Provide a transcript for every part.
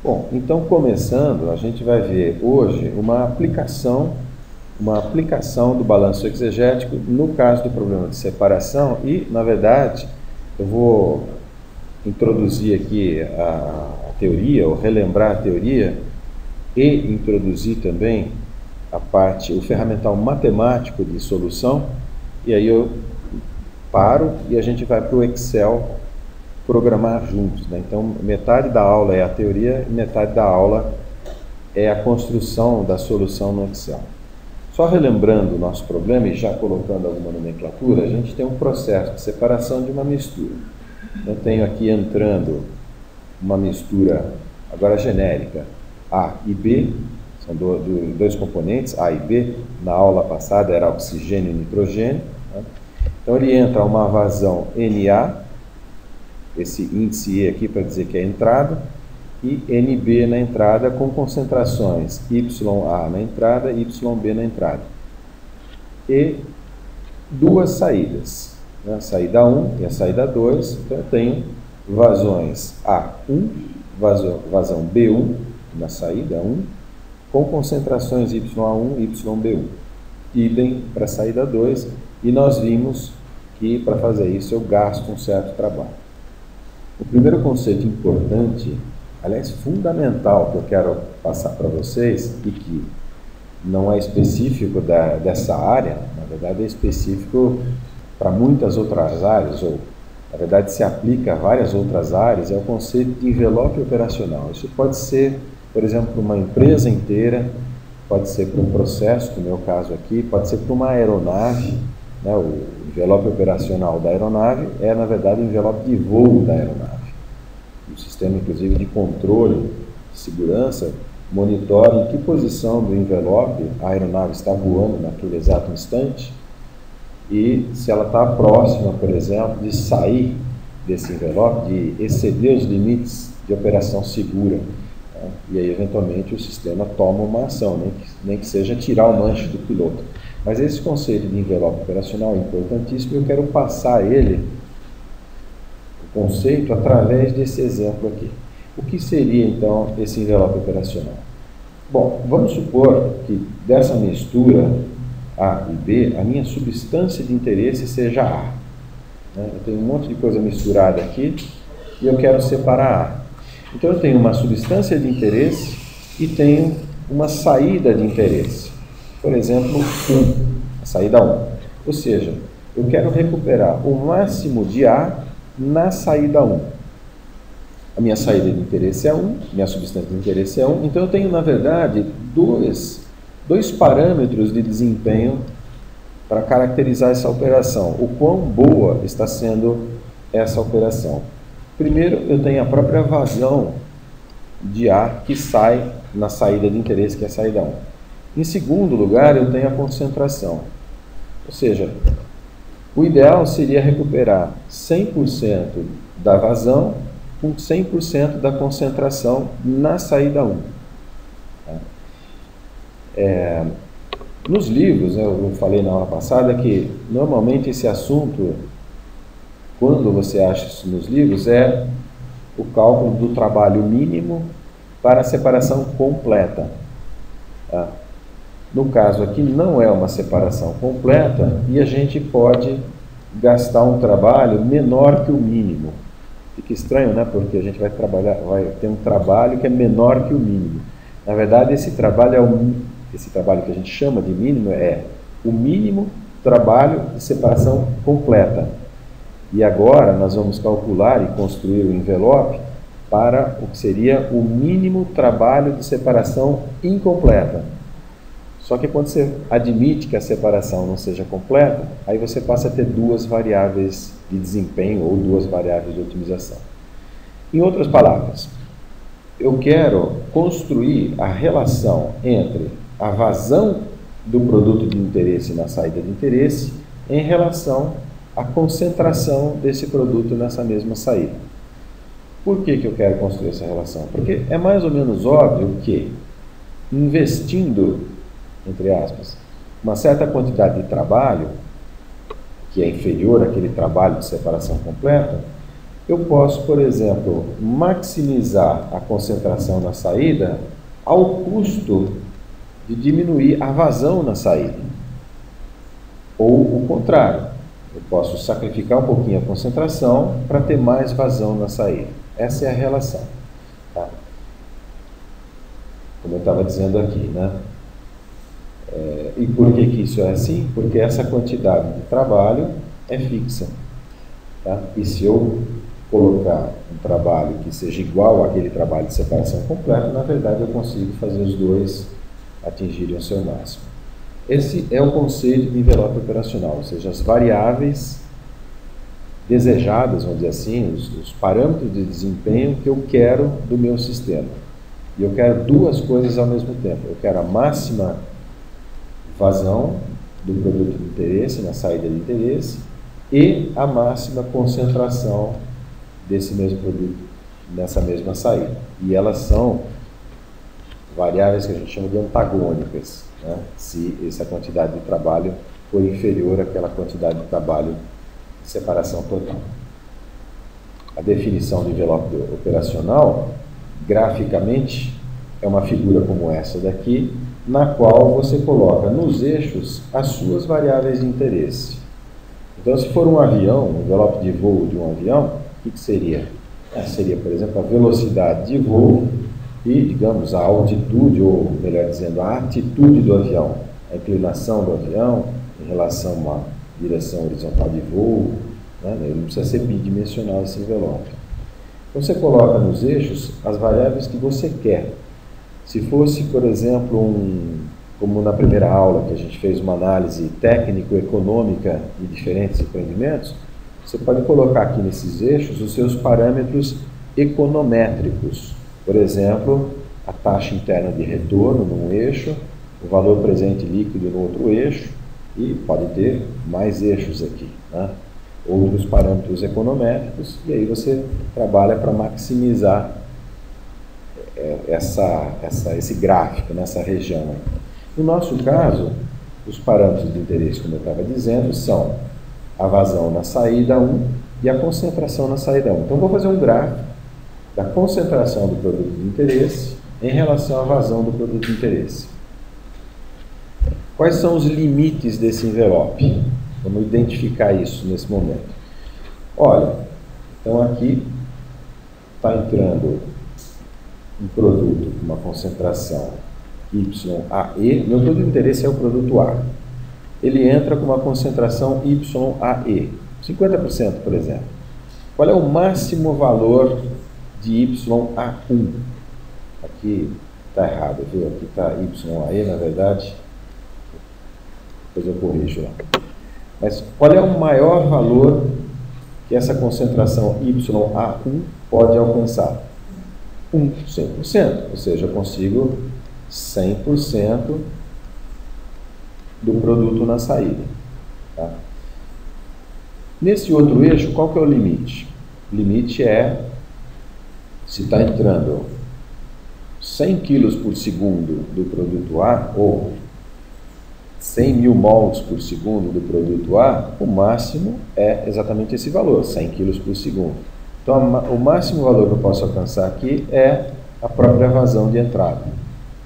Bom, então começando, a gente vai ver hoje uma aplicação do balanço exegético no caso do problema de separação e, na verdade, eu vou introduzir aqui a teoria, ou relembrar a teoria, e introduzir também o ferramental matemático de solução, e aí eu paro e a gente vai para o Excel programar juntos, né? Então, metade da aula é a teoria e metade da aula é a construção da solução no Excel. Só relembrando o nosso problema e já colocando alguma nomenclatura, a gente tem um processo de separação de uma mistura. Eu tenho aqui entrando uma mistura, agora genérica, A e B, são dois componentes, A e B. Na aula passada era oxigênio e nitrogênio, né? Então ele entra uma vazão Na, esse índice E aqui para dizer que é a entrada, e NB na entrada com concentrações YA na entrada e YB na entrada. E duas saídas, né? A saída 1 e a saída 2, então eu tenho vazões A1, vazão B1 na saída 1, com concentrações YA1 e YB1. Idem para a saída 2, e nós vimos que para fazer isso eu gasto um certo trabalho. O primeiro conceito importante, aliás, fundamental, que eu quero passar para vocês, e que não é específico dessa área, na verdade é específico para muitas outras áreas, ou na verdade se aplica a várias outras áreas, é o conceito de envelope operacional. Isso pode ser, por exemplo, para uma empresa inteira, pode ser para um processo, no meu caso aqui, pode ser para uma aeronave, né? O envelope operacional da aeronave é, na verdade, o envelope de voo da aeronave. O sistema, inclusive, de controle de segurança monitora em que posição do envelope a aeronave está voando naquele exato instante e se ela está próxima, por exemplo, de sair desse envelope, de exceder os limites de operação segura, né? E aí, eventualmente, o sistema toma uma ação, nem que seja tirar o manche do piloto. Mas esse conceito de envelope operacional é importantíssimo e eu quero passar o conceito através desse exemplo aqui. O que seria, então, esse envelope operacional? Bom, vamos supor que dessa mistura A e B, a minha substância de interesse seja A, né? Eu tenho um monte de coisa misturada aqui e eu quero separar A. Então eu tenho uma substância de interesse e tenho uma saída de interesse. Por exemplo, a saída 1. Ou seja, eu quero recuperar o máximo de A na saída 1. A minha saída de interesse é 1, minha substância de interesse é 1, então eu tenho, na verdade, dois parâmetros de desempenho para caracterizar essa operação. O quão boa está sendo essa operação. Primeiro, eu tenho a própria vazão de A que sai na saída de interesse, que é a saída 1. Em segundo lugar, eu tenho a concentração. Ou seja, o ideal seria recuperar 100% da vazão com 100% da concentração na saída 1. Nos livros, né, eu falei na aula passada que normalmente esse assunto, quando você acha isso nos livros, é o cálculo do trabalho mínimo para a separação completa. Tá? No caso aqui não é uma separação completa e a gente pode gastar um trabalho menor que o mínimo. Fica estranho, né? Porque a gente vai ter um trabalho que é menor que o mínimo. Na verdade, esse trabalho que a gente chama de mínimo é o mínimo trabalho de separação completa. E agora nós vamos calcular e construir o envelope para o que seria o mínimo trabalho de separação incompleta. Só que quando você admite que a separação não seja completa, aí você passa a ter duas variáveis de desempenho ou duas variáveis de otimização. Em outras palavras, eu quero construir a relação entre a vazão do produto de interesse na saída de interesse em relação à concentração desse produto nessa mesma saída. Por que eu quero construir essa relação? Porque é mais ou menos óbvio que, investindo, entre aspas, uma certa quantidade de trabalho, que é inferior àquele trabalho de separação completa, eu posso, por exemplo, maximizar a concentração na saída ao custo de diminuir a vazão na saída. Ou o contrário, eu posso sacrificar um pouquinho a concentração para ter mais vazão na saída. Essa é a relação. Tá? Como eu estava dizendo aqui, né? E por que isso é assim? Porque essa quantidade de trabalho é fixa. Tá? E se eu colocar um trabalho que seja igual àquele trabalho de separação completa, na verdade eu consigo fazer os dois atingirem o seu máximo. Esse é o conceito de envelope operacional, ou seja, as variáveis desejadas, vamos dizer assim, os parâmetros de desempenho que eu quero do meu sistema. E eu quero duas coisas ao mesmo tempo. Eu quero a máxima vazão do produto de interesse, na saída de interesse, e a máxima concentração desse mesmo produto nessa mesma saída. E elas são variáveis que a gente chama de antagônicas, né? Se essa quantidade de trabalho for inferior àquela quantidade de trabalho de separação total. A definição de envelope operacional, graficamente, é uma figura como essa daqui, na qual você coloca nos eixos as suas variáveis de interesse. Então, se for um avião, um envelope de voo de um avião, o que seria? Seria, por exemplo, a velocidade de voo e, digamos, a altitude, ou melhor dizendo, a atitude do avião, a inclinação do avião em relação a uma direção horizontal de voo, né? Ele não precisa ser bidimensional esse envelope. Então, você coloca nos eixos as variáveis que você quer. Se fosse, por exemplo, como na primeira aula, que a gente fez uma análise técnico-econômica de diferentes empreendimentos, você pode colocar aqui nesses eixos os seus parâmetros econométricos. Por exemplo, a taxa interna de retorno num eixo, o valor presente líquido no outro eixo, e pode ter mais eixos aqui, né? Outros parâmetros econométricos, e aí você trabalha para maximizar esse gráfico nessa região. No nosso caso, os parâmetros de interesse, como eu estava dizendo, são a vazão na saída 1 e a concentração na saída 1. Então, vou fazer um gráfico da concentração do produto de interesse em relação à vazão do produto de interesse. Quais são os limites desse envelope? Vamos identificar isso nesse momento. Olha, então aqui está entrando um produto com uma concentração YAE. Meu produto de interesse é o produto A. Ele entra com uma concentração YAE, 50%, por exemplo. Qual é o máximo valor de YA1? Aqui está errado, viu? Aqui está YAE, na verdade. Depois eu corrijo lá. Mas qual é o maior valor que essa concentração YA1 pode alcançar? 100%, ou seja, eu consigo 100% do produto na saída. Tá? Nesse outro eixo, qual que é o limite? O limite é, se está entrando 100 kg por segundo do produto A, ou 100 mil mols por segundo do produto A, o máximo é exatamente esse valor, 100 kg por segundo. Então, o máximo valor que eu posso alcançar aqui é a própria vazão de entrada.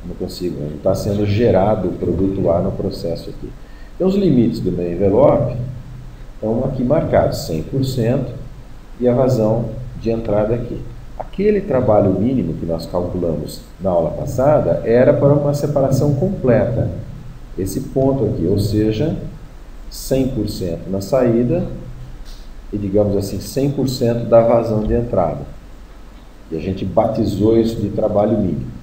Não consigo, não está sendo gerado o produto A no processo aqui. Então, os limites do meu envelope estão aqui marcados, 100% e a vazão de entrada aqui. Aquele trabalho mínimo que nós calculamos na aula passada era para uma separação completa. Esse ponto aqui, ou seja, 100% na saída e, digamos assim, 100% da vazão de entrada. E a gente batizou isso de trabalho mínimo.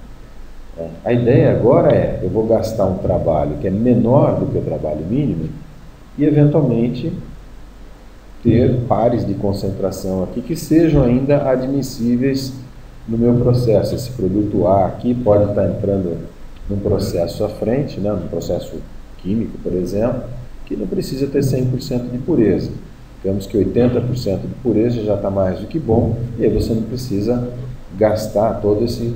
A ideia agora é, eu vou gastar um trabalho que é menor do que o trabalho mínimo e, eventualmente, ter pares de concentração aqui que sejam ainda admissíveis no meu processo. Esse produto A aqui pode estar entrando num processo à frente, né, num processo químico, por exemplo, que não precisa ter 100% de pureza. Digamos que 80% de pureza já está mais do que bom, e aí você não precisa gastar todo esse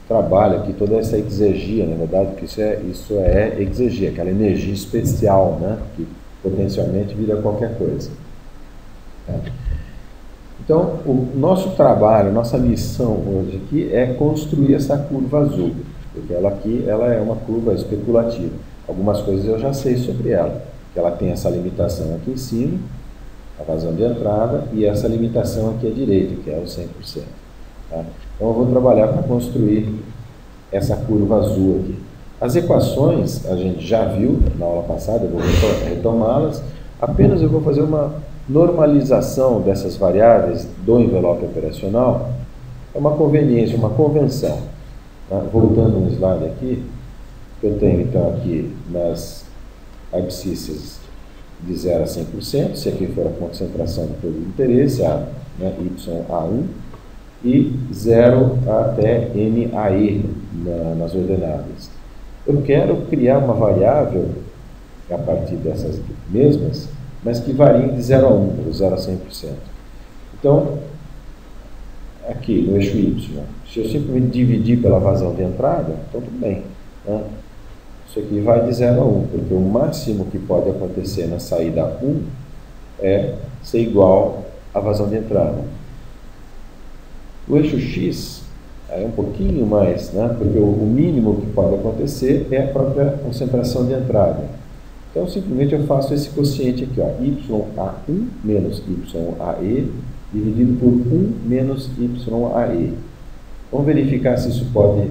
trabalho aqui, toda essa exegia, na verdade, porque isso é exegia, aquela energia especial, né, que potencialmente vira qualquer coisa. Então, o nosso trabalho, nossa missão hoje aqui é construir essa curva azul, porque ela aqui ela é uma curva especulativa. Algumas coisas eu já sei sobre ela, que ela tem essa limitação aqui em cima, a vazão de entrada, e essa limitação aqui à direita, que é o 100%. Tá? Então, eu vou trabalhar para construir essa curva azul aqui. As equações a gente já viu na aula passada, eu vou retomá-las, apenas eu vou fazer uma normalização dessas variáveis do envelope operacional. É uma conveniência, uma convenção. Tá? Voltando um slide aqui, eu tenho então aqui nas abscissas de 0 a 100%, se aqui for a concentração do produto de interesse, a, né, YA1, e 0 até NAE nas ordenadas. Eu quero criar uma variável a partir dessas mesmas, mas que varie de 0 a 1, ou 0 a 100%. Então, aqui no eixo Y, se eu simplesmente dividir pela vazão de entrada, então tudo bem. Né? Isso aqui vai de 0 a 1, porque o máximo que pode acontecer na saída 1 é ser igual à vazão de entrada. O eixo X é um pouquinho mais, né? Porque o mínimo que pode acontecer é a própria concentração de entrada. Então, simplesmente eu faço esse quociente aqui, ó, YA1 menos YAE dividido por 1 menos YAE. Vamos verificar se isso pode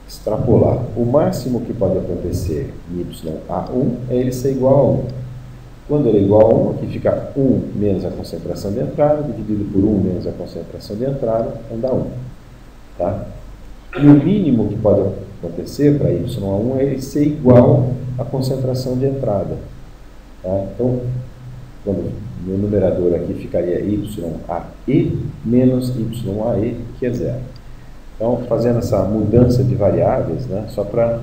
extrapolar. O máximo que pode acontecer em YA1 é ele ser igual a 1. Quando ele é igual a 1, aqui fica 1 menos a concentração de entrada, dividido por 1 menos a concentração de entrada, então dá 1. Tá? E o mínimo que pode acontecer para YA1 é ele ser igual à concentração de entrada. Tá? Então, quando meu numerador aqui ficaria YAE menos YAE, que é 0. Então, fazendo essa mudança de variáveis, né, só para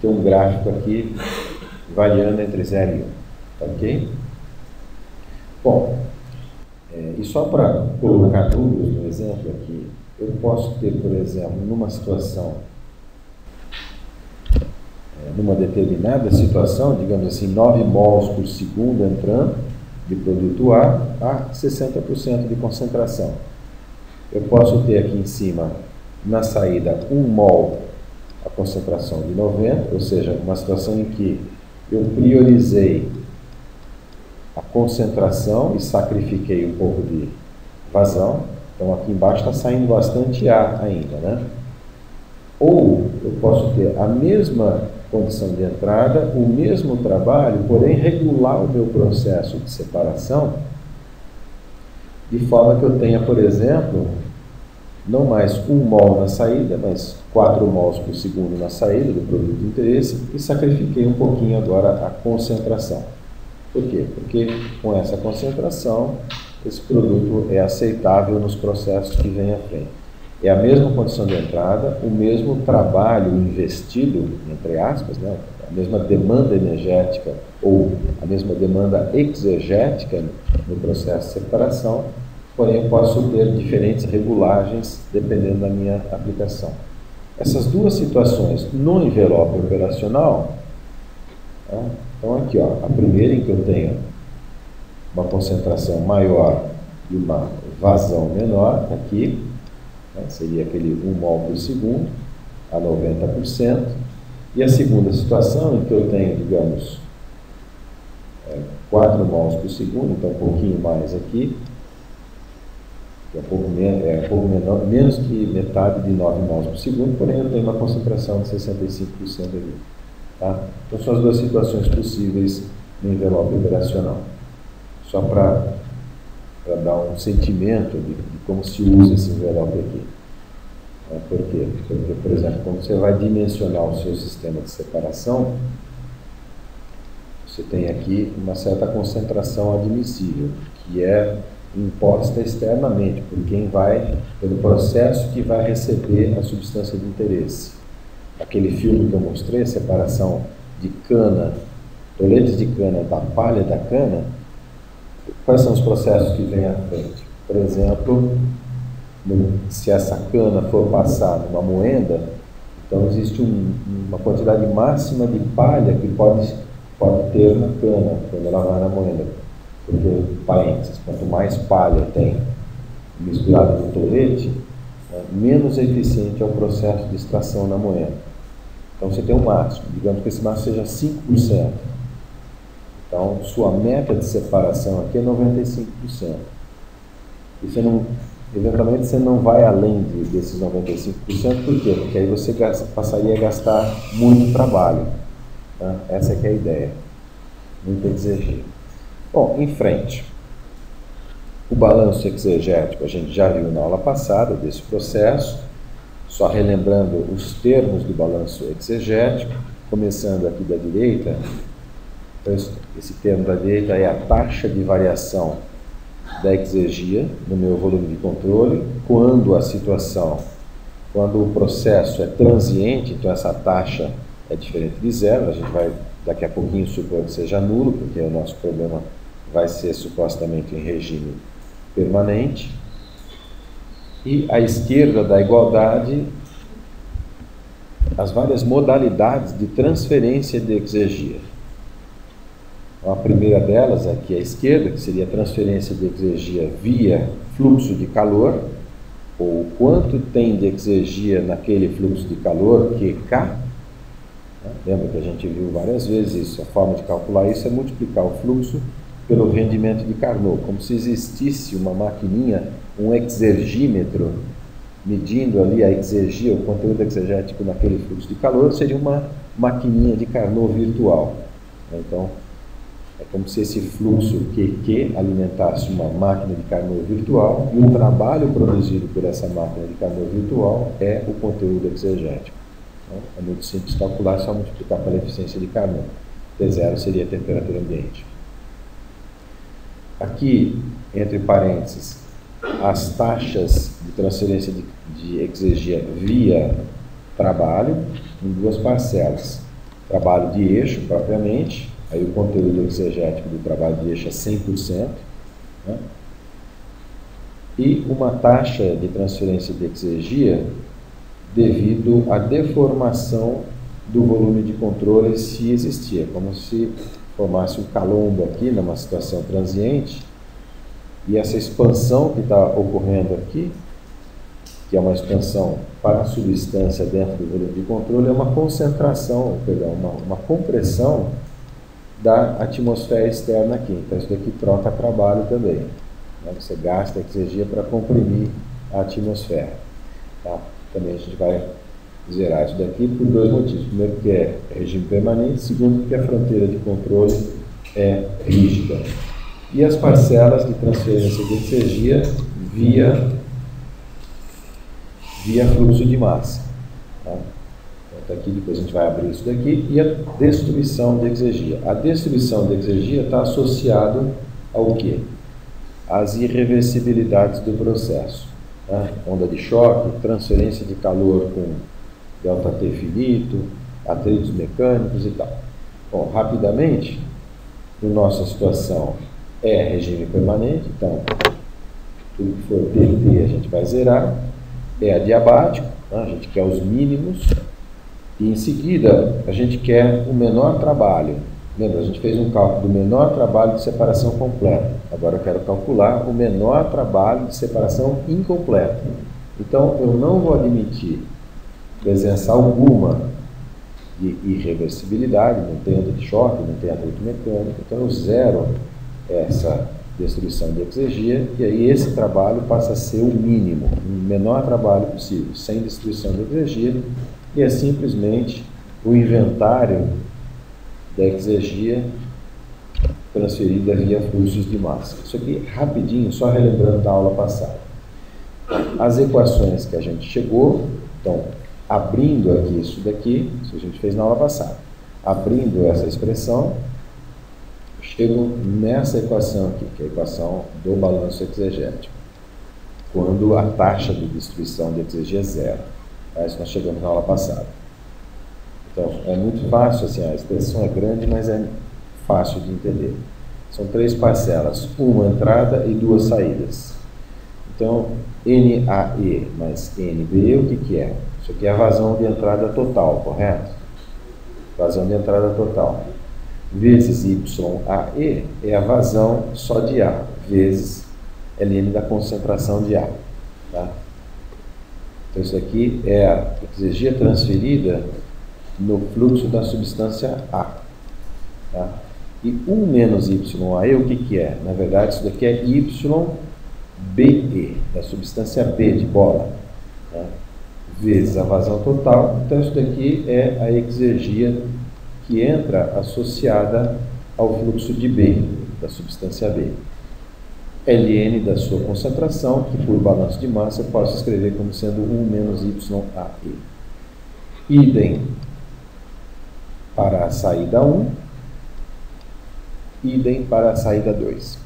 ter um gráfico aqui variando entre 0 e 1. Tá ok? Bom, e só para colocar números no exemplo aqui, eu posso ter, por exemplo, numa situação, numa determinada situação, digamos assim, 9 mols por segundo entrando de produto A 60% de concentração. Eu posso ter aqui em cima, na saída, 1 mol a concentração de 90, ou seja, uma situação em que eu priorizei a concentração e sacrifiquei um pouco de vazão. Então aqui embaixo está saindo bastante ar ainda, né? Ou eu posso ter a mesma condição de entrada, o mesmo trabalho, porém regular o meu processo de separação de forma que eu tenha, por exemplo, não mais 1 mol na saída, mas 4 mols por segundo na saída do produto de interesse e sacrifiquei um pouquinho agora a concentração. Por quê? Porque com essa concentração, esse produto é aceitável nos processos que vêm à frente. É a mesma condição de entrada, o mesmo trabalho investido, entre aspas, né? A mesma demanda energética ou a mesma demanda exegética no processo de separação, porém eu posso ter diferentes regulagens dependendo da minha aplicação. Essas duas situações no envelope operacional, tá? Então aqui, ó, a primeira em que eu tenho uma concentração maior e uma vazão menor, aqui, né, seria aquele 1 mol por segundo a 90%, e a segunda situação em que eu tenho, digamos, 4 mols por segundo, então um pouquinho mais aqui, que é um pouco menor, menos que metade de 9 mols por segundo, porém eu tenho uma concentração de 65% ali. Tá? Então são as duas situações possíveis no envelope operacional. Só para dar um sentimento de como se usa esse envelope aqui. Por quê? Porque, por exemplo, quando você vai dimensionar o seu sistema de separação, você tem aqui uma certa concentração admissível, que é imposta externamente por quem vai, pelo processo que vai receber a substância de interesse. Aquele filme que eu mostrei, a separação de cana, toletes de cana da palha da cana, quais são os processos que vêm à frente? Por exemplo, se essa cana for passar numa moenda, então existe uma quantidade máxima de palha que pode ter na cana, quando ela vai na moenda. porque, parênteses, quanto mais palha tem misturado no tolete, menos eficiente é o processo de extração na moeda. Então você tem um máximo, digamos que esse máximo seja 5%. Então sua meta de separação aqui é 95%. E você não, eventualmente você não vai além desses 95%, por quê? Porque aí você passaria a gastar muito trabalho. Tá? Essa é que é a ideia. Muito exigir. Bom, em frente. O balanço exegético a gente já viu na aula passada desse processo, só relembrando os termos do balanço exegético, começando aqui da direita. Então, esse termo da direita é a taxa de variação da exegia no meu volume de controle, quando o processo é transiente, então essa taxa é diferente de zero, a gente vai daqui a pouquinho supor que seja nulo, porque o nosso problema vai ser supostamente em regime permanente. E à esquerda da igualdade, as várias modalidades de transferência de exegia. Então, a primeira delas, aqui à esquerda, que seria a transferência de exegia via fluxo de calor, ou quanto tem de exegia naquele fluxo de calor, QK. Lembra que a gente viu várias vezes isso, a forma de calcular isso é multiplicar o fluxo pelo rendimento de Carnot, como se existisse uma maquininha, um exergímetro, medindo ali a exegia, o conteúdo exegético naquele fluxo de calor, seria uma maquininha de Carnot virtual. Então, é como se esse fluxo QQ alimentasse uma máquina de Carnot virtual, e o trabalho produzido por essa máquina de Carnot virtual é o conteúdo exegético. Então, é muito simples calcular, é só multiplicar pela eficiência de Carnot. T0 seria a temperatura ambiente. Aqui, entre parênteses, as taxas de transferência de exegia via trabalho em duas parcelas. Trabalho de eixo, propriamente, aí o conteúdo exegético do trabalho de eixo é 100%, né? E uma taxa de transferência de exegia devido à deformação do volume de controle, se existia, como se formasse um calombo aqui numa situação transiente, e essa expansão que está ocorrendo aqui, que é uma expansão para a substância dentro do volume de controle, é uma concentração, perdão, uma compressão da atmosfera externa aqui. Então isso daqui troca trabalho também, né? Você gasta exegia para comprimir a atmosfera, tá? Também a gente vai zerar isso daqui por dois motivos. Primeiro, porque é regime permanente. Segundo, porque a fronteira de controle é rígida. E as parcelas de transferência de exegia via fluxo de massa. Tá? Então, aqui depois a gente vai abrir isso daqui. E a destruição de exegia. A destruição de exegia está associado ao quê? Às irreversibilidades do processo. Tá? Onda de choque, transferência de calor com ΔT finito, atritos mecânicos e tal. Bom, rapidamente, na nossa situação é regime permanente, então tudo que for TT a gente vai zerar, é adiabático, né? A gente quer os mínimos, e em seguida a gente quer o menor trabalho. Lembra, a gente fez um cálculo do menor trabalho de separação completa, agora eu quero calcular o menor trabalho de separação incompleta. Então eu não vou admitir presença alguma de irreversibilidade, não tem onda de choque, não tem atrito mecânico, então eu zero essa destruição de exegia, e aí esse trabalho passa a ser o mínimo, o menor trabalho possível, sem destruição de exegia, e é simplesmente o inventário da exegia transferida via fluxos de massa. Isso aqui rapidinho, só relembrando da aula passada. As equações que a gente chegou, então, abrindo aqui isso daqui, isso a gente fez na aula passada, abrindo essa expressão, chego nessa equação aqui, que é a equação do balanço exegético, quando a taxa de destruição de exegia é zero. Tá? Isso nós chegamos na aula passada. Então, é muito fácil, assim, a expressão é grande, mas é fácil de entender. São três parcelas, uma entrada e duas saídas. Então, NAE mais NBE, o que é? Isso aqui é a vazão de entrada total, correto? Vazão de entrada total. vezes YAE é a vazão só de A, vezes ln da concentração de A. Tá? Então, isso aqui é a exergia transferida no fluxo da substância A. Tá? E 1 menos YAE, o que é? Na verdade, isso daqui é YBE, da substância B de bola. Tá? Vezes a vazão total. Então, isso daqui é a exergia que entra associada ao fluxo de B, da substância B. Ln da sua concentração, que por balanço de massa eu posso escrever como sendo 1 menos YAE. Idem para a saída 1, idem para a saída 2.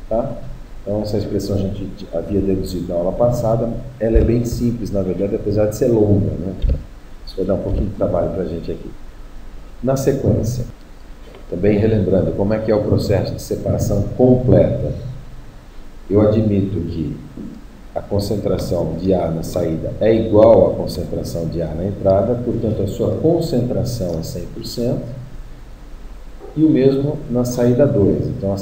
Tá? Então, essa expressão a gente havia deduzido na aula passada, ela é bem simples, na verdade, apesar de ser longa, né? Isso vai dar um pouquinho de trabalho para a gente aqui. Na sequência, também relembrando como é que é o processo de separação completa, eu admito que a concentração de A na saída é igual à concentração de A na entrada, portanto, a sua concentração é 100%, e o mesmo na saída 2, então,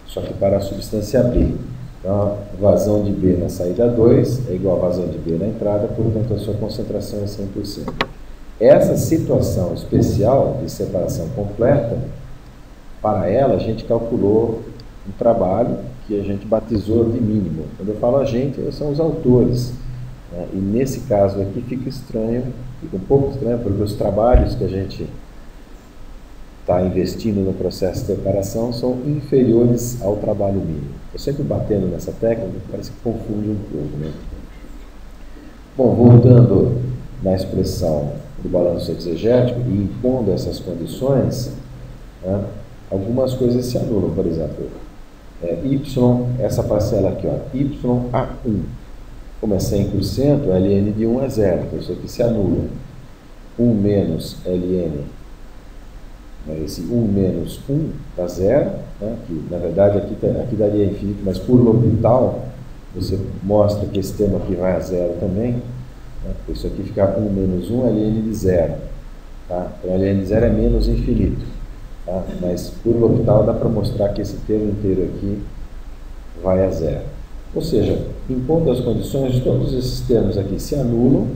só que para a substância B. Então, a vazão de B na saída 2 é igual à vazão de B na entrada, portanto, a sua concentração é 100%. Essa situação especial de separação completa, para ela a gente calculou um trabalho que a gente batizou de mínimo. Quando eu falo a gente, são os autores. Né? E nesse caso aqui fica estranho, fica um pouco estranho, porque os trabalhos que a gente está investindo no processo de separação são inferiores ao trabalho mínimo. Eu sempre batendo nessa técnica, parece que confunde um pouco. Né? Bom, voltando na expressão do balanço exegético e impondo essas condições, né, algumas coisas se anulam. Por exemplo, Y, essa parcela aqui, ó, YA1, como é 100%, ln de 1 é 0, então isso aqui se anula. 1 menos ln, esse 1 menos 1 dá 0, né, que na verdade aqui daria infinito, mas por L'Hopital você mostra que esse termo aqui vai a 0 também. Isso aqui fica 1 menos 1 ln de 0. Tá? Então, ln de 0 é menos infinito. Tá? Mas por L'Hopital dá para mostrar que esse termo inteiro aqui vai a 0. Ou seja, impondo as condições, todos esses termos aqui se anulam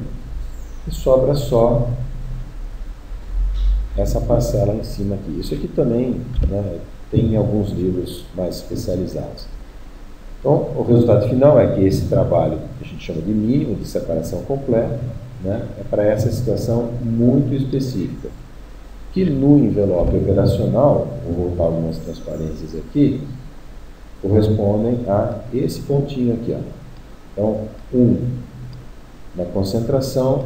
e sobra só essa parcela em cima aqui. Isso aqui também, né, tem em alguns livros mais especializados. Então, o resultado final é que esse trabalho, que a gente chama de mínimo, de separação completa, né, é para essa situação muito específica, que no envelope operacional, vou voltar algumas transparências aqui, correspondem a esse pontinho aqui. Ó. Então, 1 na concentração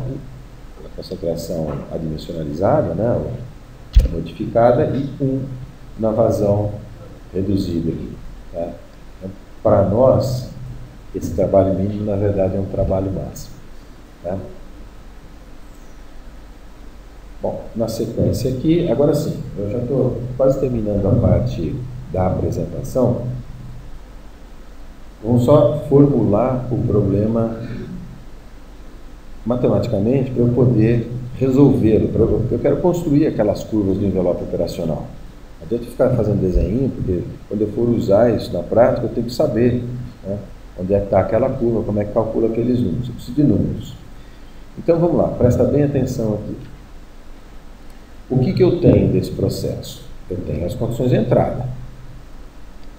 adimensionalizada, né, modificada, e 1 na vazão reduzida aqui. Tá? Para nós, esse trabalho mínimo, na verdade, é um trabalho máximo. Tá? Bom, na sequência aqui, agora sim, eu já estou quase terminando a parte da apresentação. Vamos só formular o problema matematicamente para eu poder resolvê-lo. Eu quero construir aquelas curvas do envelope operacional. Não adianta ficar fazendo desenho, porque quando eu for usar isso na prática, eu tenho que saber, né, onde é que está aquela curva, como é que calcula aqueles números. Eu preciso de números. Então vamos lá, presta bem atenção aqui. O que eu tenho desse processo? Eu tenho as condições de entrada.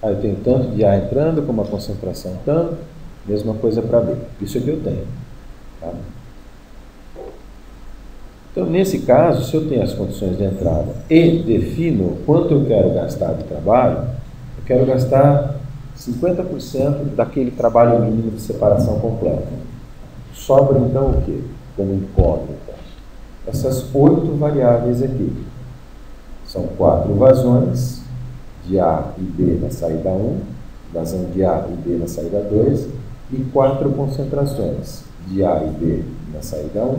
Eu tenho tanto de A entrando, como a concentração tanto, mesma coisa para B. Isso é que eu tenho. Tá? Então, nesse caso, se eu tenho as condições de entrada e defino quanto eu quero gastar de trabalho, eu quero gastar 50% daquele trabalho mínimo de separação completa. Sobra, então, o quê? Como incógnita. Essas 8 variáveis aqui. São 4 vazões de A e B na saída 1, vazão de A e B na saída 2, e 4 concentrações de A e B na saída 1,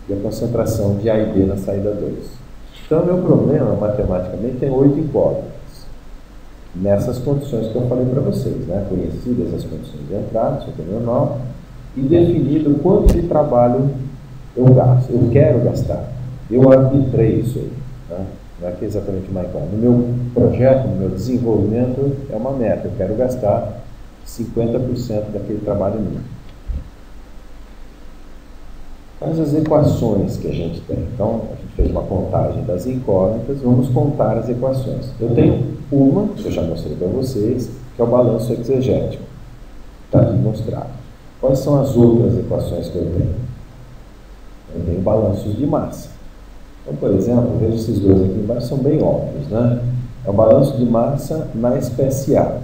e a concentração de A e B na saída 2. Então, meu problema, matematicamente, tem 8 incógnitas. Nessas condições que eu falei para vocês, né? Conhecidas as condições de entrada, isso aqui é normal, e definido quanto de trabalho eu gasto, eu quero gastar. Eu arbitrei isso aí. Né? Não é que é exatamente uma incógnita. No meu projeto, no meu desenvolvimento, é uma meta. Eu quero gastar 50% daquele trabalho meu. Quais as equações que a gente tem? Então, a gente fez uma contagem das incógnitas, vamos contar as equações. Eu tenho uma, que eu já mostrei para vocês, que é o balanço exegético. Está aqui mostrado. Quais são as outras equações que eu tenho? Eu tenho balanços de massa. Então, por exemplo, veja esses dois aqui embaixo, são bem óbvios, né? É o balanço de massa na espécie A.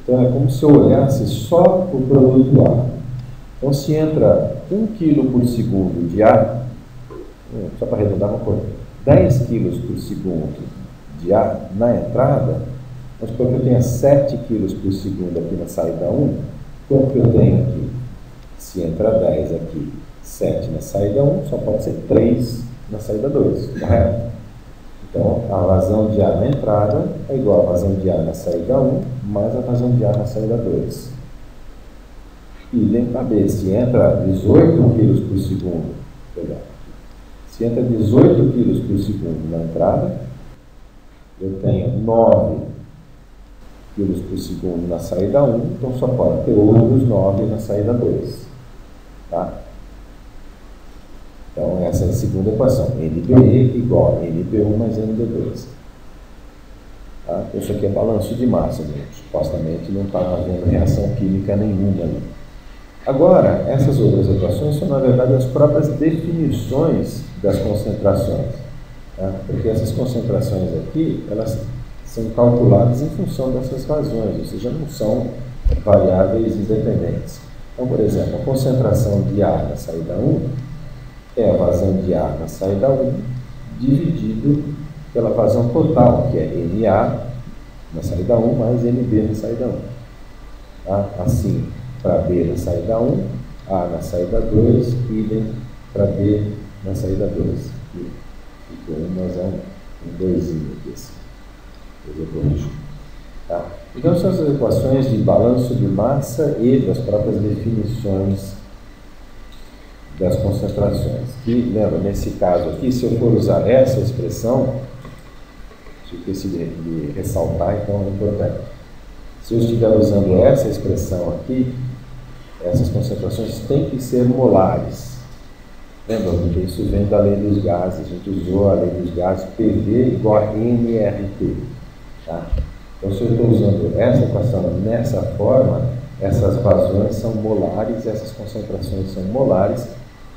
Então, é como se eu olhasse só o produto A. Então, se entra 1 kg por segundo de ar, só para arredondar uma coisa, 10 kg por segundo de ar na entrada, vamos supor que eu tenha 7 kg por segundo aqui na saída 1, quanto que eu tenho aqui? Se entra 10 aqui, 7 na saída 1, só pode ser 3 na saída 2, correto? Então, a vazão de ar na entrada é igual a vazão de ar na saída 1, mais a vazão de ar na saída 2. E lembra B, se entra 18 kg por segundo, se entra 18 kg por segundo na entrada, eu tenho 9 kg por segundo na saída 1, então só pode ter outros 9 na saída 2. Tá? Então, essa é a segunda equação. NBE igual a NB1 mais NB2. Tá? Isso aqui é balanço de massa, supostamente não está havendo reação química nenhuma ali. Agora, essas outras equações são, na verdade, as próprias definições das concentrações. Tá? Porque essas concentrações aqui, elas são calculadas em função dessas razões, ou seja, não são variáveis independentes. Então, por exemplo, a concentração de ar na saída 1 é a vazão de ar na saída 1 dividido pela vazão total, que é NA na saída 1 mais NB na saída 1. Tá? Assim, para B na saída 1, A na saída 2, idem para B na saída 2. Aqui ficou 1, mas é um 2 aqui assim. Eu corrijo. Tá? Então, são as equações de balanço de massa e das próprias definições das concentrações. Que, lembra, nesse caso aqui, se eu for usar essa expressão, eu esqueci de ressaltar, então é importante. Se eu estiver usando essa expressão aqui, essas concentrações têm que ser molares. Lembra, porque isso vem da lei dos gases. A gente usou a lei dos gases, PV igual a NRT. Tá? Então, se eu estou usando essa equação nessa forma, essas vazões são molares, essas concentrações são molares,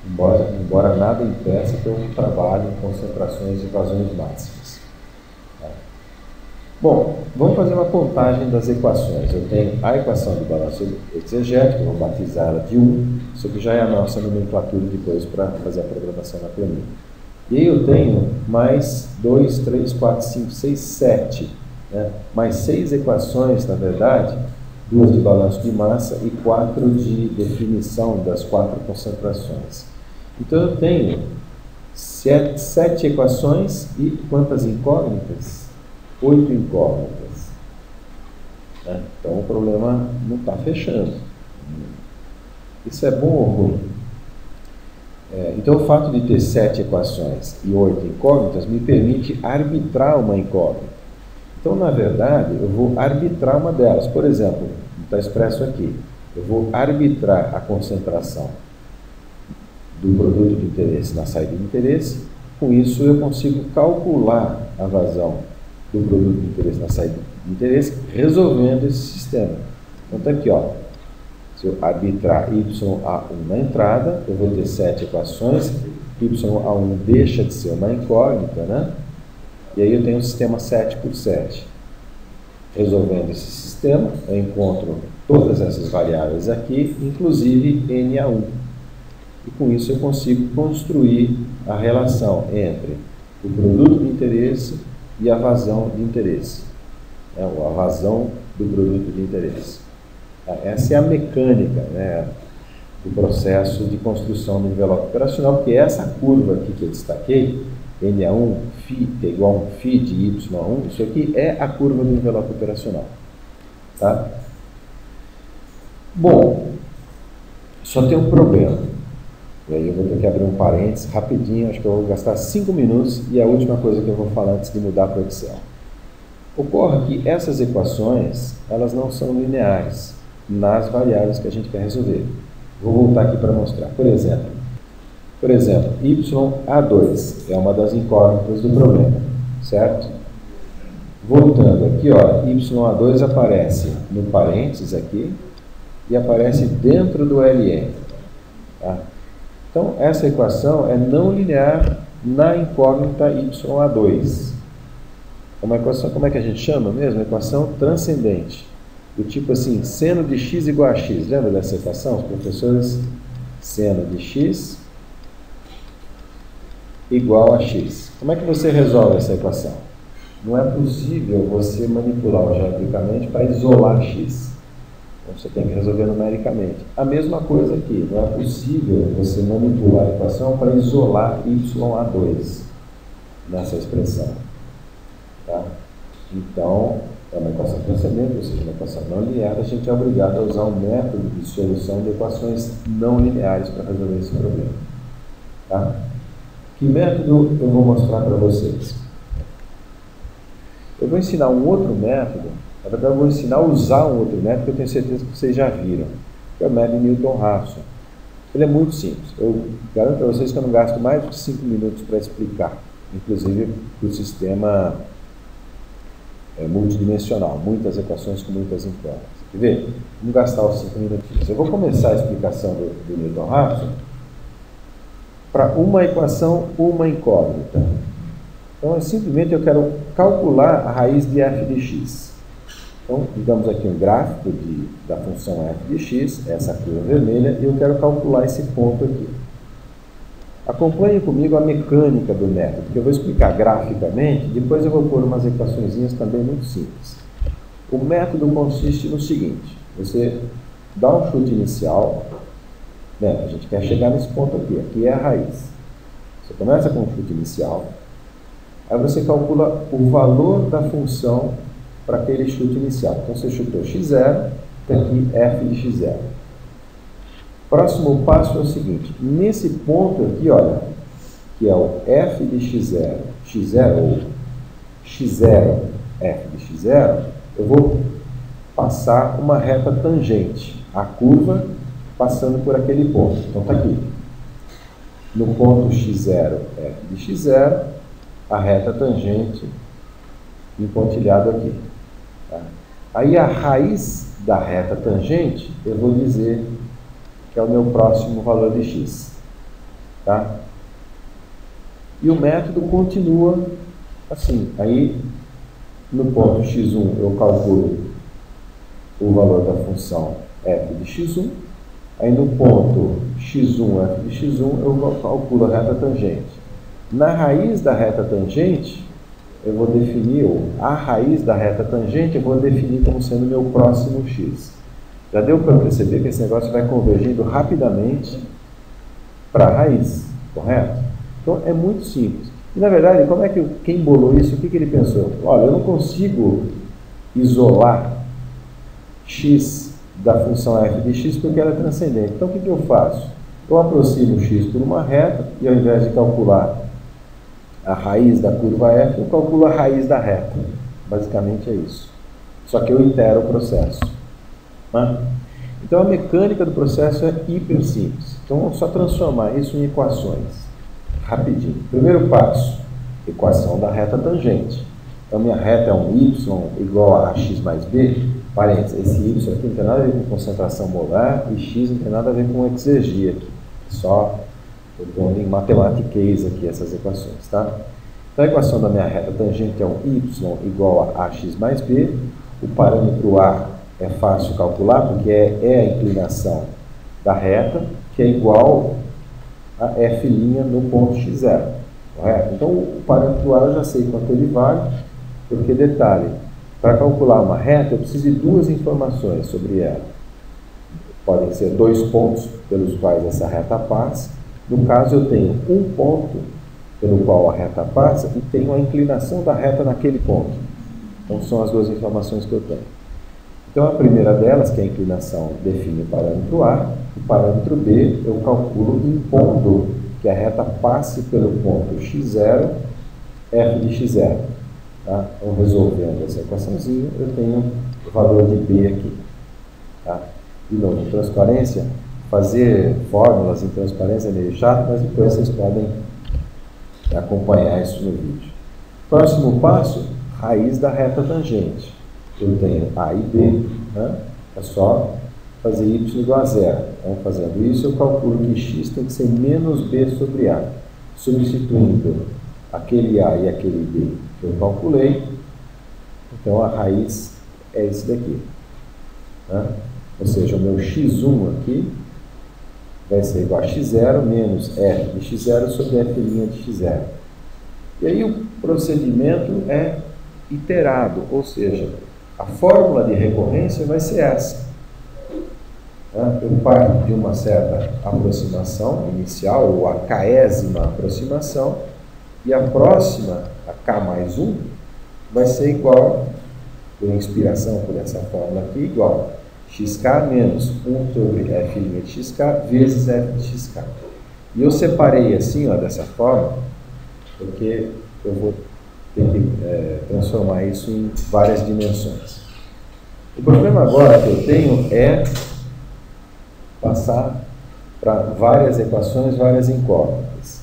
embora nada impeça que eu trabalhe em concentrações e vazões máximas. Bom, vamos fazer uma contagem das equações. Eu tenho a equação de balanço exegético, vou batizá-la de 1, isso aqui já é a nossa nomenclatura depois para fazer a programação na planilha. E aí eu tenho mais 2, 3, 4, 5, 6, 7, né? Mais 6 equações, na verdade, 2 de balanço de massa e 4 de definição das 4 concentrações. Então eu tenho 7 equações e quantas incógnitas? 8 incógnitas. Né? Então o problema não está fechando. Isso é bom ou ruim? Então o fato de ter 7 equações e 8 incógnitas me permite arbitrar uma incógnita. Então, na verdade, eu vou arbitrar uma delas. Por exemplo, está expresso aqui, eu vou arbitrar a concentração do produto de interesse na saída de interesse. Com isso eu consigo calcular a vazão do produto de interesse na saída de interesse, resolvendo esse sistema. Então está aqui, ó. Se eu arbitrar YA1 na entrada, eu vou ter 7 equações, YA1 deixa de ser uma incógnita, né? E aí eu tenho um sistema 7 por 7. Resolvendo esse sistema, eu encontro todas essas variáveis aqui, inclusive NA1. E com isso eu consigo construir a relação entre o produto de interesse e a vazão de interesse, né, ou a vazão do produto de interesse. Essa é a mecânica, né, do processo de construção do envelope operacional, porque essa curva aqui que eu destaquei, NA1, φ, que é igual a um φ de Y1, isso aqui é a curva do envelope operacional. Tá? Bom, só tem um problema. E aí eu vou ter que abrir um parênteses rapidinho, acho que eu vou gastar 5 minutos e a última coisa que eu vou falar antes de mudar para o Excel. Ocorre que essas equações, elas não são lineares nas variáveis que a gente quer resolver. Vou voltar aqui para mostrar. Por exemplo, YA2 é uma das incógnitas do problema, certo? Voltando aqui, ó, YA2 aparece no parênteses aqui e aparece dentro do LN. Tá? Então, essa equação é não linear na incógnita YA2. É uma equação, como é que a gente chama mesmo? Equação transcendente. Do tipo assim, seno de x igual a x. Lembra dessa equação? Os professores, seno de x igual a x. Como é que você resolve essa equação? Não é possível você manipular algebricamente para isolar x. Então você tem que resolver numericamente. A mesma coisa aqui, não é possível você manipular a equação para isolar YA2 nessa expressão. Tá? Então, é uma equação transcendente, ou seja, uma equação não linear, a gente é obrigado a usar um método de solução de equações não lineares para resolver esse problema. Tá? Que método eu vou mostrar para vocês? Eu vou ensinar um outro método, na verdade eu vou ensinar a usar um outro método que eu tenho certeza que vocês já viram, que é o método Newton-Raphson. Ele é muito simples, eu garanto para vocês que eu não gasto mais de 5 minutos para explicar, inclusive para o sistema multidimensional, muitas equações com muitas incógnitas. Quer ver? Vamos gastar os 5 minutinhos. Eu vou começar a explicação do Newton-Raphson para uma equação, uma incógnita. Então, simplesmente eu quero calcular a raiz de f de x. Então, digamos aqui um gráfico da função f de x, essa curva vermelha, e eu quero calcular esse ponto aqui. Acompanhe comigo a mecânica do método, que eu vou explicar graficamente, depois eu vou pôr umas equaçõezinhas também muito simples. O método consiste no seguinte, você dá um chute inicial, né? A gente quer chegar nesse ponto aqui é a raiz. Você começa com um chute inicial, aí você calcula o valor da função para aquele chute inicial. Então você chutou x0, tem aqui f de x0. Próximo passo é o seguinte, nesse ponto aqui, olha, que é o f de x0, ou x0, f de x0, eu vou passar uma reta tangente, a curva passando por aquele ponto. Então está aqui, no ponto x0, f de x0, a reta tangente empontilhado aqui. Tá? Aí a raiz da reta tangente, eu vou dizer que é o meu próximo valor de x. Tá? E o método continua assim. Aí, no ponto x1, eu calculo o valor da função f de x1. Aí, no ponto x1, f de x1, eu calculo a reta tangente. Na raiz da reta tangente, eu vou definir, a raiz da reta tangente, eu vou definir como sendo o meu próximo x. Já deu para perceber que esse negócio vai convergindo rapidamente para a raiz, correto? Então é muito simples. E na verdade, como é que quem bolou isso, o que ele pensou? Olha, eu não consigo isolar x da função f de x porque ela é transcendente. Então o que eu faço? Eu aproximo x por uma reta e ao invés de calcular a raiz da curva f, eu calculo a raiz da reta. Basicamente é isso. Só que eu itero o processo. Então a mecânica do processo é hiper simples. Então vamos só transformar isso em equações. Rapidinho. Primeiro passo, equação da reta tangente. Então minha reta é um y igual a x mais b. Parênteses, esse y aqui não tem nada a ver com concentração molar e x não tem nada a ver com exergia aqui. Só eu estou em matematiquez aqui essas equações, tá? Então a equação da minha reta tangente é um y igual a ax mais b. O parâmetro a é fácil calcular, porque é a inclinação da reta, que é igual a f' no ponto x0. Correto? Então, o parâmetro A eu já sei quanto ele vale, porque, detalhe, para calcular uma reta, eu preciso de duas informações sobre ela. Podem ser 2 pontos pelos quais essa reta passa. No caso, eu tenho um ponto pelo qual a reta passa e tenho a inclinação da reta naquele ponto. Então, são as duas informações que eu tenho. Então, a primeira delas, que é a inclinação, define o parâmetro A, O parâmetro B eu calculo impondo que a reta passe pelo ponto x0, f de x0. Tá? Então, resolvendo essa equaçãozinha, eu tenho o valor de B aqui. Tá? De novo, transparência, fazer fórmulas em transparência é meio chato, mas depois vocês podem acompanhar isso no vídeo. Próximo passo, raiz da reta tangente. Eu tenho A e B, né? É só fazer y igual a zero. Então, fazendo isso, eu calculo que x tem que ser menos b sobre a. Substituindo aquele a e aquele b que eu calculei, então a raiz é esse daqui. Né? Ou seja, o meu x1 aqui vai ser igual a x0 menos f de x0 sobre f' de x0. E aí o procedimento é iterado, ou seja, a fórmula de recorrência vai ser essa. Eu parto de uma certa aproximação inicial, ou a késima aproximação, e a próxima, a k mais 1, vai ser igual, por inspiração por essa fórmula aqui, igual xk menos 1 sobre f' de xk vezes f de xk. E eu separei assim, ó, dessa forma, porque eu vou ter que transformar isso em várias dimensões. O problema agora que eu tenho é passar para várias equações, várias incógnitas.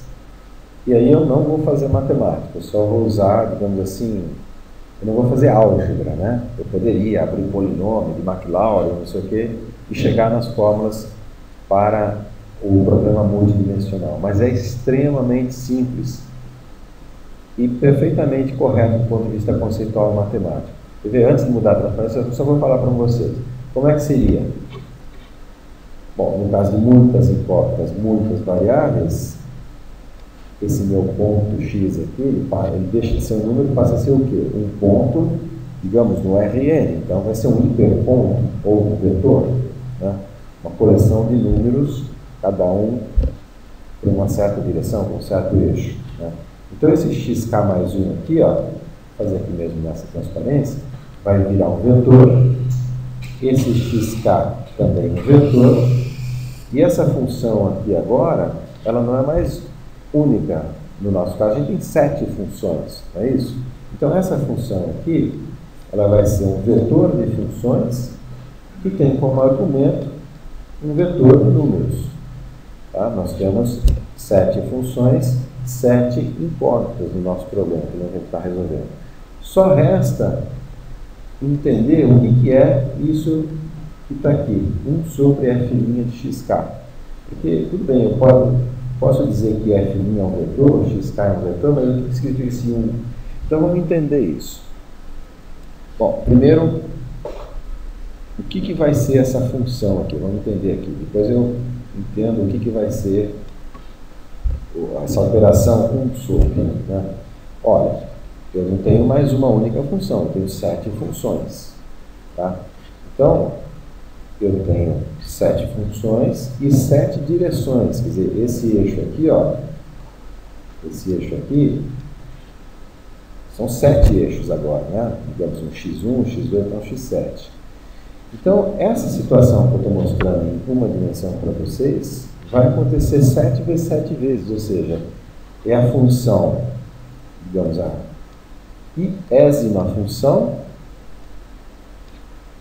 E aí eu não vou fazer matemática, eu só vou usar, digamos assim, eu não vou fazer álgebra, né? Eu poderia abrir polinômio de Maclaurin, não sei o quê, e chegar nas fórmulas para o problema multidimensional. Mas é extremamente simples e perfeitamente correto do ponto de vista conceitual e matemático. Quer ver, antes de mudar a transparência, eu só vou falar para vocês. Como é que seria? Bom, no caso de muitas incógnitas, muitas variáveis, esse meu ponto x aqui, ele deixa de ser um número e passa a ser o quê? Um ponto, digamos, no Rn. Então, vai ser um hiperponto ou um vetor, né? Uma coleção de números, cada um por uma certa direção, com um certo eixo, né? Então, esse xk mais 1 aqui, ó, vou fazer aqui mesmo nessa transparência, vai virar um vetor. Esse xk também um vetor. E essa função aqui agora, ela não é mais única no nosso caso. A gente tem 7 funções, não é isso? Então, essa função aqui, ela vai ser um vetor de funções que tem como argumento um vetor de números. Tá? Nós temos 7 funções, 7 incógnitas no nosso problema que a gente está resolvendo. Só resta entender o que é isso que está aqui, 1 sobre f' de xk. Porque, tudo bem, eu posso dizer que f' é um vetor, xk é um vetor, mas eu tenho escrito esse 1. Então, vamos entender isso. Bom, primeiro, o que vai ser essa função aqui? Vamos entender aqui. Depois eu entendo o que vai ser essa operação 1 sobre. Né? Olha, eu não tenho mais uma única função, eu tenho 7 funções. Tá? Então, eu tenho 7 funções e 7 direções. Quer dizer, esse eixo aqui, ó, esse eixo aqui, são 7 eixos agora, né? Digamos um x1, um x2, então um x7. Então, essa situação que eu estou mostrando em uma dimensão para vocês, vai acontecer 7 vezes 7 vezes, ou seja, é a função, digamos, a iésima função,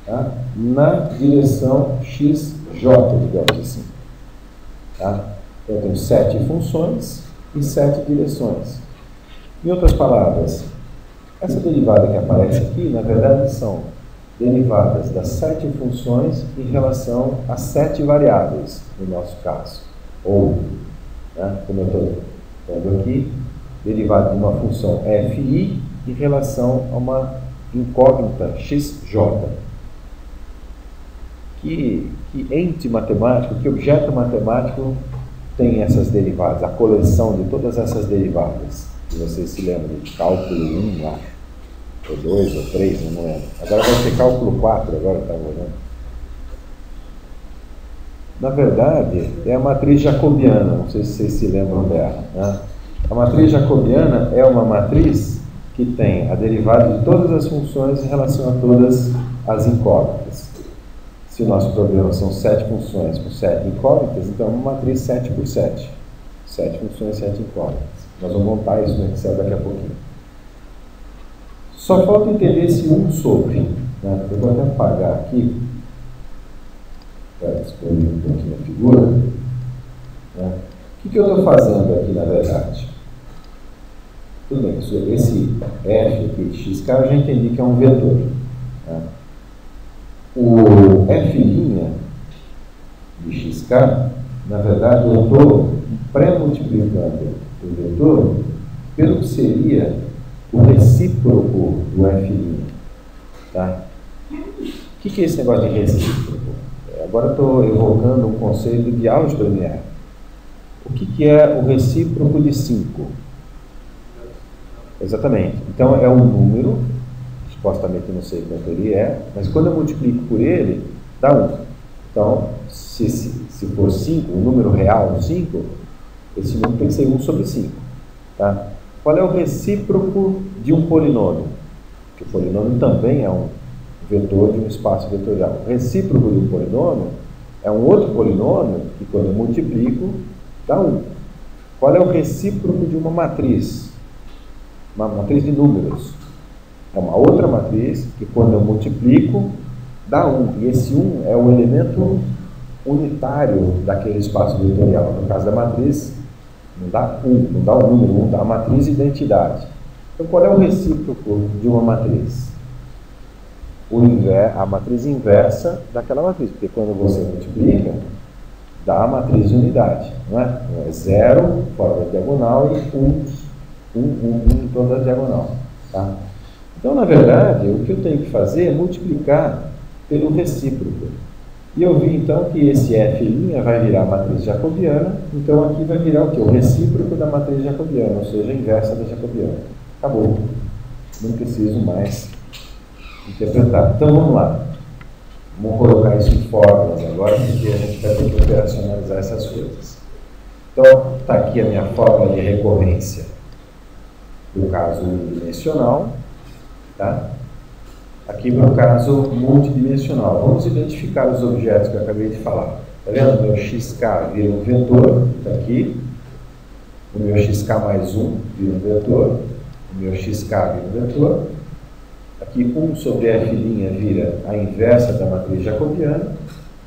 tá? Na direção xj, digamos assim. Tá? Eu tenho 7 funções e 7 direções. Em outras palavras, essa derivada que aparece aqui, na verdade, são derivadas das 7 funções em relação a 7 variáveis, no nosso caso. Ou, né, como eu estou vendo aqui, derivada de uma função fi em relação a uma incógnita xj. Que ente matemático, que objeto matemático tem essas derivadas, a coleção de todas essas derivadas? Se vocês se lembram de cálculo 1, acho, ou 2, ou 3, não lembro. Agora vai ter cálculo 4, agora estava olhando. Na verdade, é a matriz jacobiana, não sei se vocês se lembram dela. Né? A matriz jacobiana é uma matriz que tem a derivada de todas as funções em relação a todas as incógnitas. Se o nosso problema são 7 funções com 7 incógnitas, então é uma matriz 7 por 7. 7 funções, 7 incógnitas. Nós vamos montar isso no Excel daqui a pouquinho. Só falta entender esse 1 sobre. Né? Eu vou até apagar aqui, para expandir um pouquinho a figura. Né? O que eu estou fazendo aqui, na verdade? Tudo bem, esse f aqui de xk eu já entendi que é um vetor. Né? O f' de xk, na verdade, eu estou pré-multiplicando o vetor pelo que seria o recíproco do f'. Tá? O que é esse negócio de recíproco? Agora eu estou evocando um conceito de álgebra linear. O que é o recíproco de 5? Exatamente. Então é um número, supostamente não sei quanto ele é, mas quando eu multiplico por ele, dá 1. Então, se for 5, o número real 5, esse número tem que ser 1 sobre 5. Tá? Qual é o recíproco de um polinômio? Porque o polinômio também é um vetor de um espaço vetorial. O recíproco de um polinômio é um outro polinômio que, quando eu multiplico, dá 1. Qual é o recíproco de uma matriz? Uma matriz de números. É uma outra matriz que, quando eu multiplico, dá 1. E esse 1 é o elemento unitário daquele espaço vetorial. No caso da matriz, não dá 1, não dá o número 1, dá a matriz identidade. Então, qual é o recíproco de uma matriz? A matriz inversa daquela matriz, porque quando você multiplica, dá a matriz de unidade, não é? É 0 fora da diagonal e 1 em toda a diagonal. Tá? Então, na verdade, o que eu tenho que fazer é multiplicar pelo recíproco. E eu vi, então, que esse f' vai virar a matriz jacobiana, então aqui vai virar o quê? O recíproco da matriz jacobiana, ou seja, a inversa da jacobiana. Acabou. Não preciso mais interpretar. Então, vamos lá. Vamos colocar isso em fórmulas agora, porque a gente vai ter que operacionalizar essas coisas. Então, está aqui a minha fórmula de recorrência do caso unidimensional, tá? Aqui para o caso multidimensional. Vamos identificar os objetos que eu acabei de falar. Está vendo? O meu xk vira um vetor, está aqui. O meu xk mais 1 vira um vetor. O meu xk vira um vetor. Aqui 1 sobre f' vira a inversa da matriz jacobiana.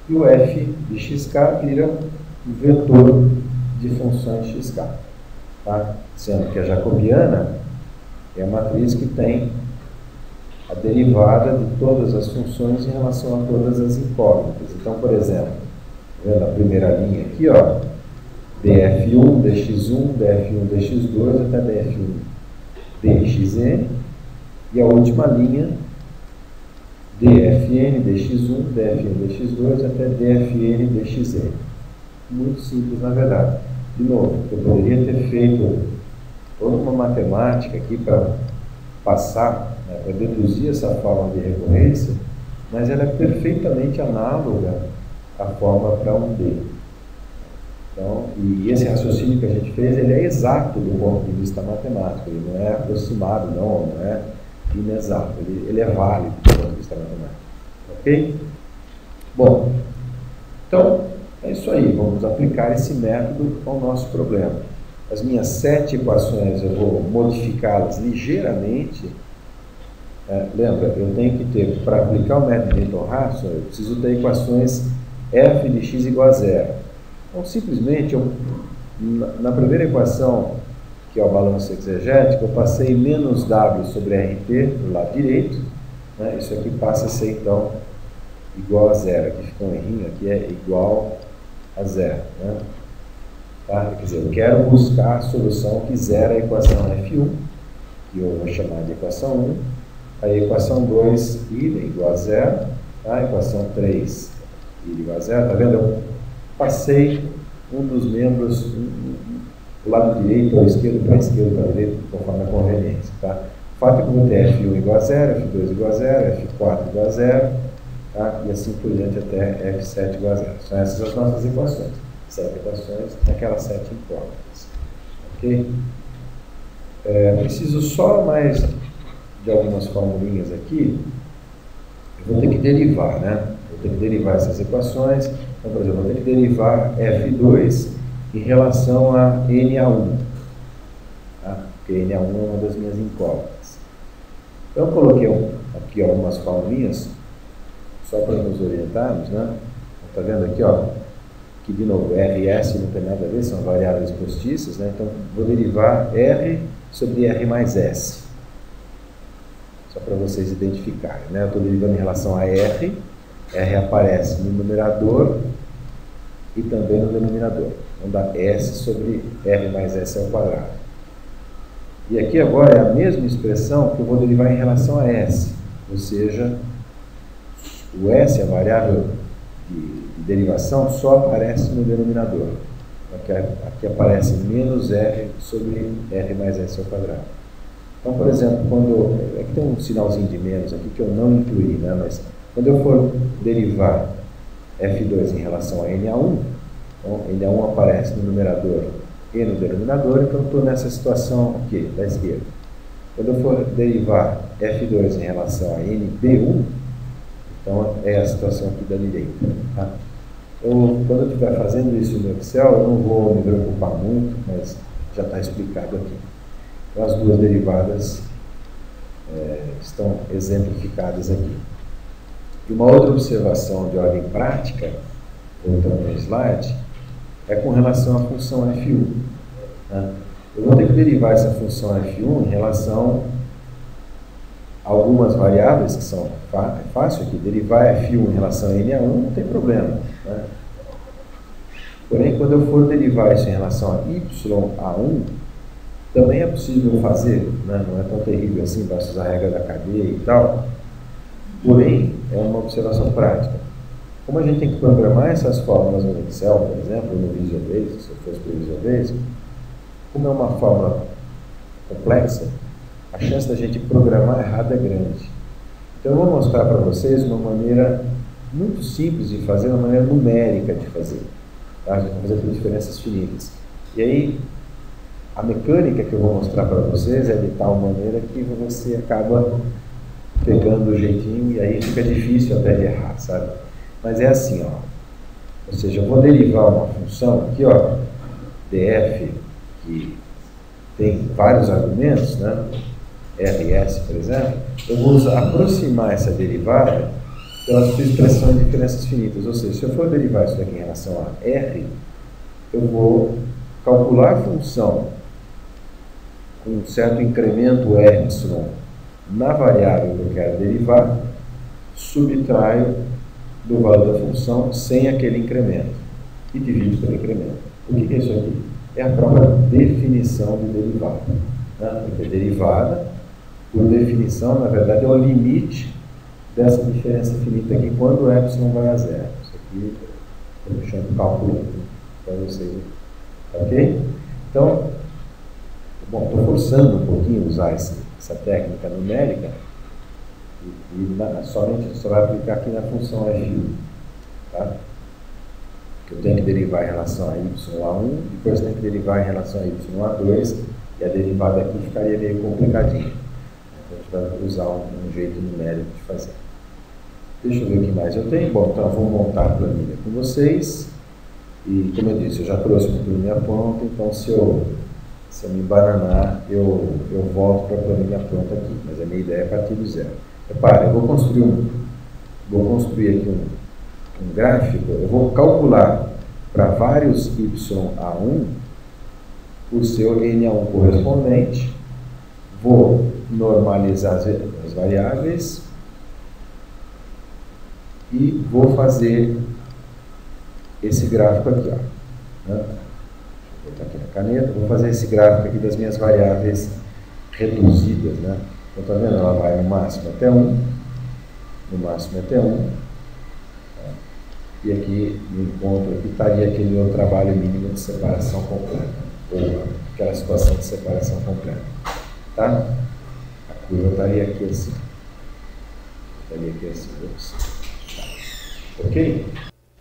E o f de xk vira um vetor de funções xk. Tá? Sendo que a jacobiana é a matriz que tem a derivada de todas as funções em relação a todas as incógnitas. Então, por exemplo, vendo a primeira linha aqui, ó, df1, dx1, df1, dx2 até df1, dxn, e a última linha, dfn, dx1, dfn, dx2 até dfn, dxn. Muito simples, na verdade. De novo, eu poderia ter feito toda uma matemática aqui para passar, né, para deduzir essa forma de recorrência, mas ela é perfeitamente análoga à forma para um D. Então, e esse raciocínio que a gente fez, ele é exato do ponto de vista matemático, ele não é aproximado, não é inexato, ele é válido do ponto de vista matemático. Ok? Bom, então, é isso aí, vamos aplicar esse método ao nosso problema. As minhas 7 equações eu vou modificá-las ligeiramente. Lembra, eu tenho que ter, para aplicar o método de Newton-Raphson, eu preciso ter equações f de x igual a 0. Então, simplesmente, na primeira equação, que é o balanço exegético, eu passei menos w sobre rt do lado direito. Né? Isso aqui passa a ser, então, igual a 0. Aqui fica um errinho, aqui é igual a 0. Né? Tá? Quer dizer, eu quero buscar a solução que zera a equação f1, que eu vou chamar de equação 1, a equação 2, i igual a 0, tá? A equação 3, i igual a 0, tá vendo? Eu passei um dos membros, do lado direito ou esquerdo para esquerdo, para direito, conforme a conveniência, tá? O fato é que eu vou ter f1 igual a 0, f2 igual a 0, f4 igual a 0, tá? E assim por diante até f7 igual a 0. São essas as nossas equações. 7 equações naquelas 7 incógnitas. Ok? Preciso só mais de algumas formulinhas aqui. eu vou ter que derivar, né? Vou ter que derivar essas equações. Então, por exemplo, eu vou ter que derivar F2 em relação a NA1. Tá? Porque NA1 é uma das minhas incógnitas. Então, eu coloquei aqui algumas formulinhas, só para nos orientarmos, né? Está vendo aqui, ó? Que de novo, R e S não tem nada a ver, são variáveis postiças, né? Então, vou derivar R sobre R mais S. Só para vocês identificarem, né? Eu estou derivando em relação a R. R aparece no numerador e também no denominador. Então, dá S sobre R mais S ao quadrado. E aqui agora é a mesma expressão que eu vou derivar em relação a S. Ou seja, o S, a variável de derivação, só aparece no denominador. Aqui aparece menos R sobre R mais S ao quadrado. Então, por exemplo, aqui tem um sinalzinho de menos aqui que eu não incluí, né? Mas quando eu for derivar F2 em relação a NA1, então NA1 aparece no numerador e no denominador, então eu estou nessa situação aqui, da esquerda. Quando eu for derivar F2 em relação a NB1, então é a situação aqui da direita. Tá? Quando eu estiver fazendo isso no Excel, eu não vou me preocupar muito, mas já está explicado aqui. Então as duas derivadas estão exemplificadas aqui. E uma outra observação de ordem prática, voltando no slide, é com relação à função F1. Né? Eu vou ter que derivar essa função F1 em relação a algumas variáveis que são fácil aqui. Derivar F1 em relação a NA1 não tem problema. Né? Porém, quando eu for derivar isso em relação a YA1, também é possível fazer, né? Não é tão terrível assim, basta usar a regra da cadeia e tal. Porém, é uma observação prática. Como a gente tem que programar essas fórmulas no Excel, por exemplo, no Visual Basic, se eu fosse para o Visual Basic, como é uma fórmula complexa, a chance da gente programar errado é grande. Então, eu vou mostrar para vocês uma maneira muito simples de fazer, uma maneira numérica de fazer. Tá? A gente vai fazer por diferenças finitas. E aí, a mecânica que eu vou mostrar para vocês é de tal maneira que você acaba pegando o jeitinho e aí fica difícil até de errar, sabe? Mas é assim, ó. Ou seja, eu vou derivar uma função aqui, ó, df, que tem vários argumentos, né? rs, por exemplo. Eu vou aproximar essa derivada pela sua expressão de diferenças finitas. Ou seja, se eu for derivar isso daqui em relação a r, eu vou calcular a função com um certo incremento epsilon na variável que eu quero derivar, subtraio do valor da função sem aquele incremento e divido pelo incremento. O que é isso aqui? É a própria definição de derivada. Né? Porque derivada, por definição, na verdade, é o limite dessa diferença finita aqui quando o epsilon vai a zero. Isso aqui eu estou deixando o cálculo para vocês. Ok? Então, bom, estou forçando um pouquinho a usar essa técnica numérica somente você vai aplicar aqui na função F1. Tá? Que eu tenho que derivar em relação a YA1, depois tenho que derivar em relação a YA2, e a derivada aqui ficaria meio complicadinha. Então a gente vai usar um jeito numérico de fazer. Deixa eu ver o que mais eu tenho. Bom, então eu vou montar a planilha com vocês. E como eu disse, eu já trouxe uma planilha pronta, então se eu me embananar, eu volto para a planilha pronta aqui. Mas a minha ideia é partir do zero. Repare, eu vou construir aqui um gráfico, eu vou calcular para vários YA1 o seu NA1 correspondente, vou normalizar as variáveis e vou fazer esse gráfico aqui, ó. Né? Vou botar aqui na caneta, vou fazer esse gráfico aqui das minhas variáveis reduzidas, né? Então, tá vendo? Ela vai no máximo até 1, no máximo até 1, tá? E aqui, no encontro, aqui estaria aquele meu trabalho mínimo de separação completa, ou aquela situação de separação completa, tá? A curva estaria aqui assim. Ok?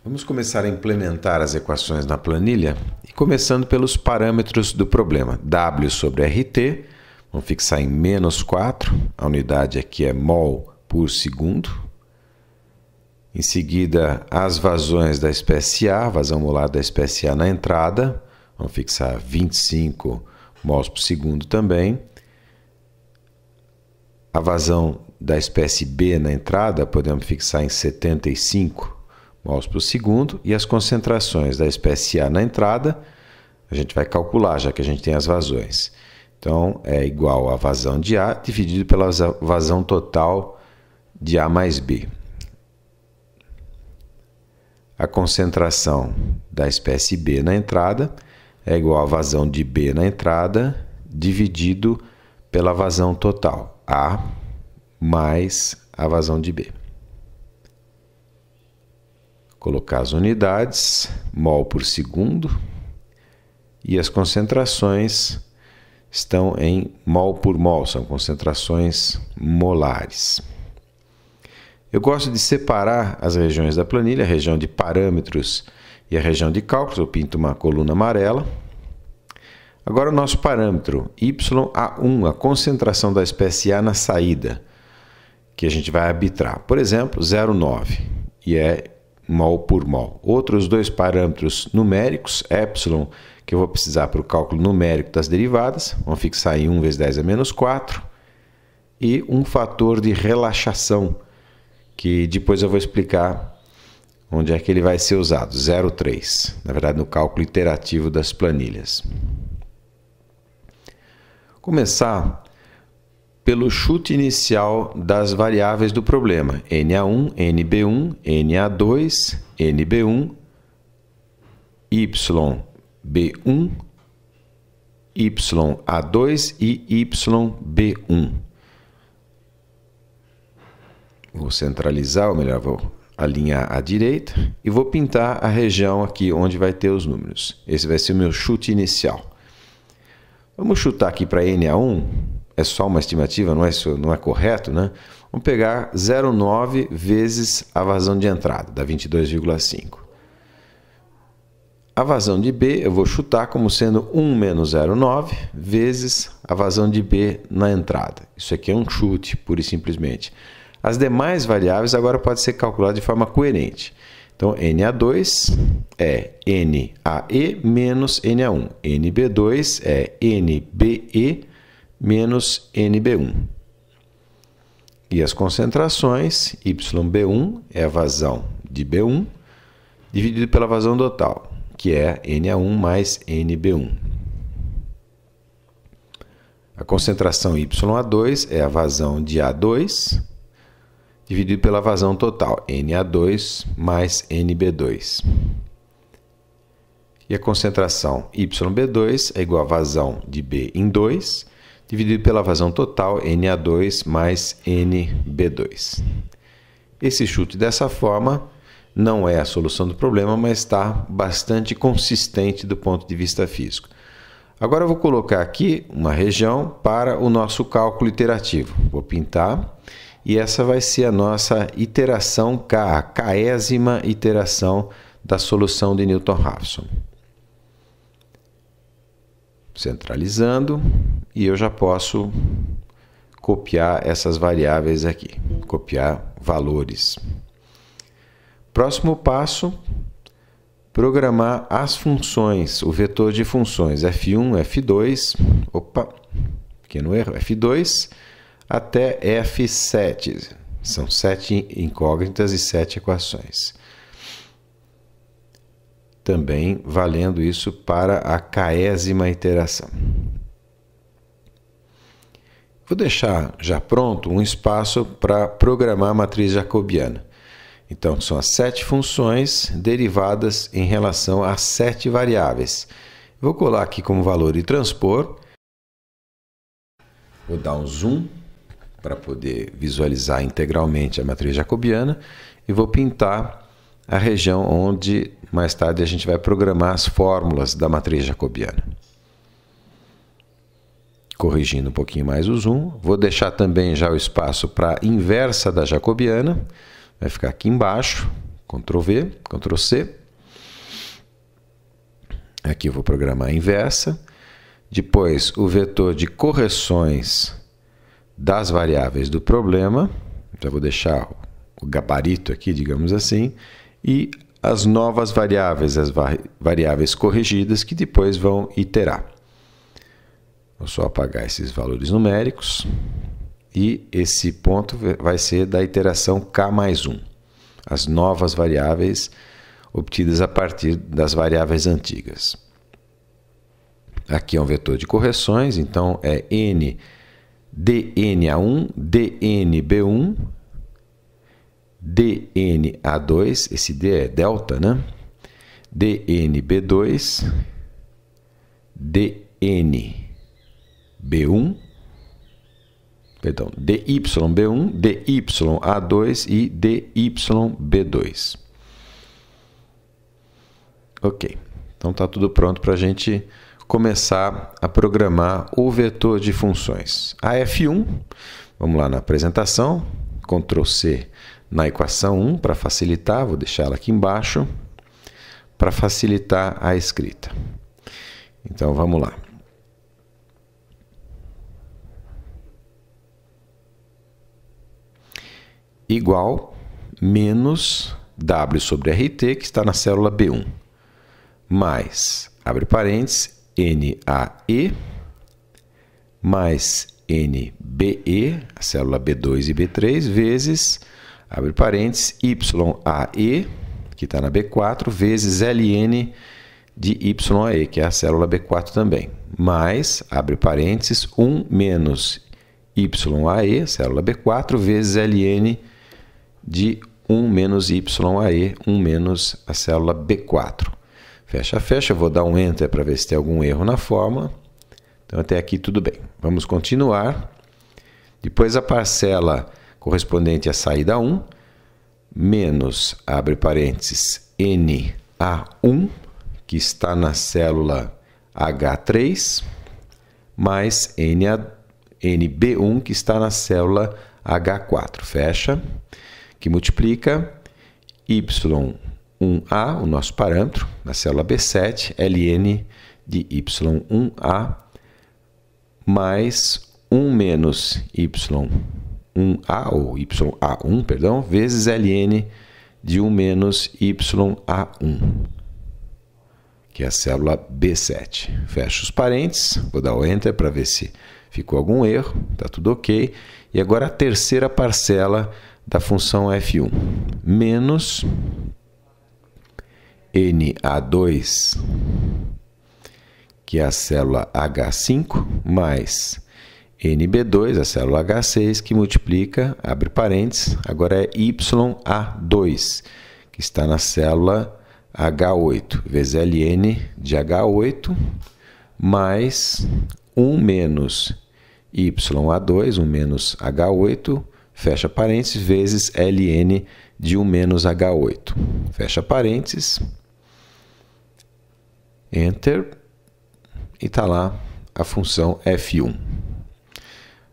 Vamos começar a implementar as equações na planilha e começando pelos parâmetros do problema. W sobre RT, vamos fixar em -4, a unidade aqui é mol por segundo. Em seguida, as vazões da espécie A, vazão molar da espécie A na entrada, vamos fixar 25 mols por segundo também. A vazão da espécie B na entrada, podemos fixar em 75 mols por segundo. E as concentrações da espécie A na entrada, a gente vai calcular, já que a gente tem as vazões. Então, é igual a vazão de A dividido pela vazão total de A mais B. A concentração da espécie B na entrada é igual a vazão de B na entrada dividido pela vazão total, A mais a vazão de B. Colocar as unidades, mol por segundo, e as concentrações estão em mol por mol, são concentrações molares. Eu gosto de separar as regiões da planilha, a região de parâmetros e a região de cálculos. Eu pinto uma coluna amarela. Agora o nosso parâmetro YA1, a concentração da espécie A na saída, que a gente vai arbitrar. Por exemplo, 0,9, e é mol por mol. Outros dois parâmetros numéricos, epsilon, que eu vou precisar para o cálculo numérico das derivadas, vamos fixar em 1 vezes 10 a menos 4, e um fator de relaxação, que depois eu vou explicar onde é que ele vai ser usado, 0,3, na verdade no cálculo iterativo das planilhas. Começar pelo chute inicial das variáveis do problema, NA1, NB1, NA2, NB1, YB1, YA2 e YB1. Vou centralizar, ou melhor, vou alinhar à direita e vou pintar a região aqui onde vai ter os números. Esse vai ser o meu chute inicial. Vamos chutar aqui para NA1, é só uma estimativa, não é correto, né? Vamos pegar 0,9 vezes a vazão de entrada, dá 22,5. A vazão de B eu vou chutar como sendo 1 menos 0,9 vezes a vazão de B na entrada. Isso aqui é um chute, pura e simplesmente. As demais variáveis agora podem ser calculadas de forma coerente. Então, NA2 é NAE menos NA1. NB2 é NBE menos NB1. E as concentrações, YB1 é a vazão de B1 dividido pela vazão total, que é NA1 mais NB1. A concentração YA2 é a vazão de A2 dividido pela vazão total, NA2 mais NB2. E a concentração YB2 é igual a vazão de B em 2, dividido pela vazão total, NA2 mais NB2. Esse chute dessa forma não é a solução do problema, mas está bastante consistente do ponto de vista físico. Agora eu vou colocar aqui uma região para o nosso cálculo iterativo. Vou pintar. E essa vai ser a nossa iteração K, a késima iteração da solução de Newton-Raphson. Centralizando, e eu já posso copiar essas variáveis aqui, copiar valores. Próximo passo, programar as funções, o vetor de funções F1, F2, pequeno erro, F2, até F7. São 7 incógnitas e 7 equações. Também valendo isso para a késima iteração. Vou deixar já pronto um espaço para programar a matriz jacobiana. Então, são as 7 funções derivadas em relação a 7 variáveis. Vou colar aqui como valor e transpor. Vou dar um zoom para poder visualizar integralmente a matriz jacobiana e vou pintar a região onde mais tarde a gente vai programar as fórmulas da matriz jacobiana. Corrigindo um pouquinho mais o zoom, vou deixar também já o espaço para a inversa da jacobiana, vai ficar aqui embaixo, Ctrl V, Ctrl C. Aqui eu vou programar a inversa. Depois o vetor de correções das variáveis do problema, já vou deixar o gabarito aqui, digamos assim, e as novas variáveis, as variáveis corrigidas que depois vão iterar. Vou só apagar esses valores numéricos e esse ponto vai ser da iteração k mais 1, as novas variáveis obtidas a partir das variáveis antigas. Aqui é um vetor de correções, então é n dNA1, dNB1, dNA2, esse D é delta, né? dNB2, dNB1, perdão, dYB1, dYA2 e dYB2. Ok, então está tudo pronto para a gente começar a programar o vetor de funções. A F1, vamos lá na apresentação, Ctrl C na equação 1 para facilitar, vou deixar ela aqui embaixo, para facilitar a escrita. Então vamos lá. Igual menos W sobre RT, que está na célula B1, mais, abre parênteses, NAE, mais NBE, a célula B2 e B3, vezes, abre parênteses, YAE, que está na B4, vezes LN de YAE, que é a célula B4 também, mais, abre parênteses, 1 menos YAE, célula B4, vezes LN de 1 menos YAE, 1 menos a célula B4. Fecha, fecha, vou dar um Enter para ver se tem algum erro na fórmula. Então, até aqui tudo bem. Vamos continuar. Depois, a parcela correspondente à saída 1, menos, abre parênteses, NA1, que está na célula H3, mais NB1, que está na célula H4. Fecha, que multiplica Y1A, o nosso parâmetro, na célula B7, LN de Y1A, mais 1 menos Y1A, ou YA1, perdão, vezes LN de 1 menos YA1, que é a célula B7. Fecho os parênteses, vou dar o Enter para ver se ficou algum erro, está tudo ok. E agora a terceira parcela da função F1, menos NA2, que é a célula H5, mais NB2, a célula H6, que multiplica, abre parênteses, agora é YA2, que está na célula H8, vezes LN de H8, mais 1 menos YA2, 1 menos H8, fecha parênteses, vezes LN de 1 menos H8. Fecha parênteses, Enter, e está lá a função F1.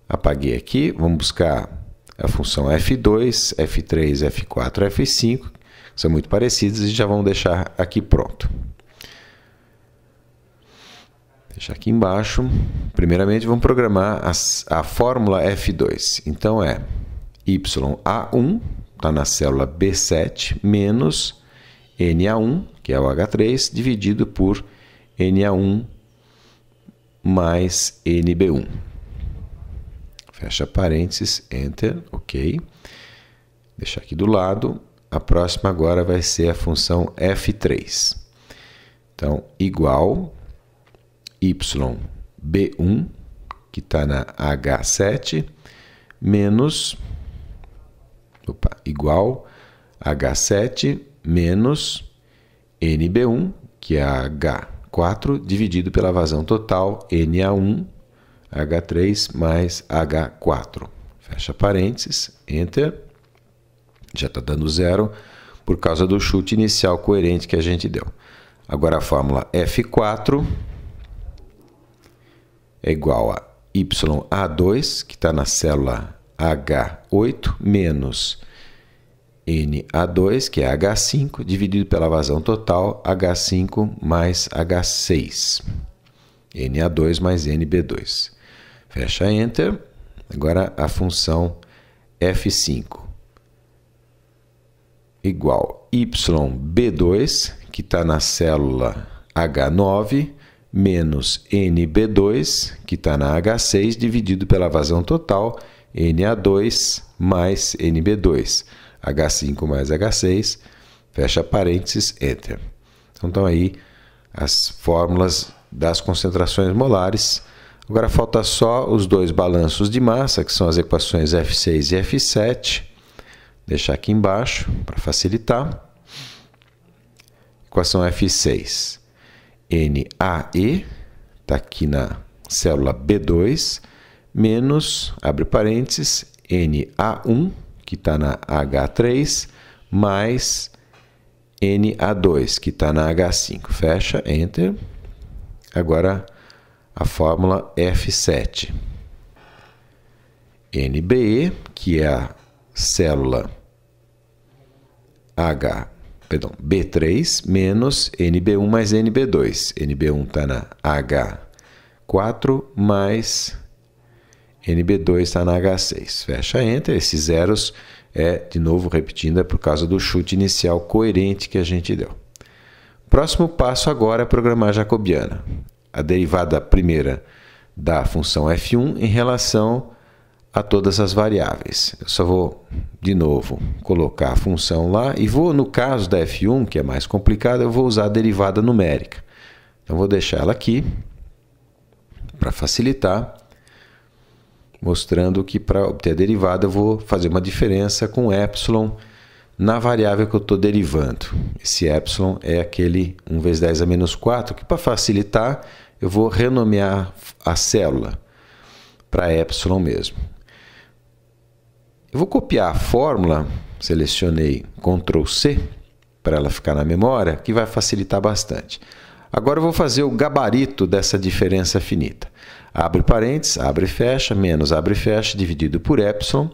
Apaguei aqui, vamos buscar a função F2, F3, F4, F5, que são muito parecidas e já vamos deixar aqui pronto. Deixar aqui embaixo. Primeiramente, vamos programar a fórmula F2. Então, é YA1, está na célula B7, menos NA1, que é o H3, dividido por NA1 mais NB1. Fecha parênteses, Enter, ok. Deixar aqui do lado. A próxima agora vai ser a função F3. Então, igual YB1, que está na H7, menos, igual H7 menos NB1, que é a H4, dividido pela vazão total, NA1, H3 mais H4. Fecha parênteses, Enter. Já está dando zero por causa do chute inicial coerente que a gente deu. Agora a fórmula F4 é igual a YA2, que está na célula H8, menos NA2, que é H5, dividido pela vazão total, H5 mais H6. NA2 mais NB2. Fecha Enter. Agora a função F5. igual YB2, que está na célula H9, menos NB2, que está na H6, dividido pela vazão total, NA2 mais NB2. H5 mais H6, fecha parênteses, Enter. Então estão aí as fórmulas das concentrações molares. Agora falta só os dois balanços de massa, que são as equações F6 e F7. Deixar aqui embaixo para facilitar. Equação F6. NaE, está aqui na célula B2, menos, abre parênteses, Na1, que está na H3, mais Na2, que está na H5. Fecha, Enter. Agora a fórmula F7. NBE, que é a célula B3, menos NB1 mais NB2. NB1 está na H4, mais NB2 está na H6. Fecha, Enter. Esses zeros de novo, repetindo, é por causa do chute inicial coerente que a gente deu. Próximo passo agora é programar a jacobiana. A derivada primeira da função f1 em relação a todas as variáveis. Eu só vou, de novo, colocar a função lá e vou, no caso da f1, que é mais complicado, eu vou usar a derivada numérica. Então, vou deixar ela aqui para facilitar, mostrando que para obter a derivada eu vou fazer uma diferença com epsilon na variável que eu estou derivando. Esse epsilon é aquele 1 vezes 10 a menos 4, que para facilitar eu vou renomear a célula para epsilon mesmo. Eu vou copiar a fórmula, selecionei Ctrl C para ela ficar na memória, que vai facilitar bastante. Agora eu vou fazer o gabarito dessa diferença finita. Abre parênteses, abre e fecha, menos abre e fecha, dividido por epsilon.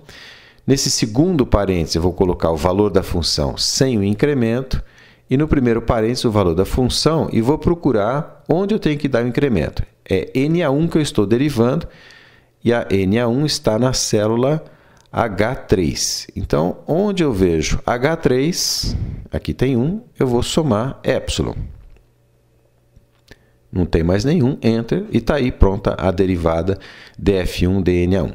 Nesse segundo parênteses eu vou colocar o valor da função sem o incremento, e no primeiro parênteses o valor da função, e vou procurar onde eu tenho que dar o incremento. É Na1 que eu estou derivando, e a Na1 está na célula H3. Então, onde eu vejo H3, aqui tem 1, eu vou somar epsilon. Não tem mais nenhum, Enter, e está aí pronta a derivada df1 de Na1.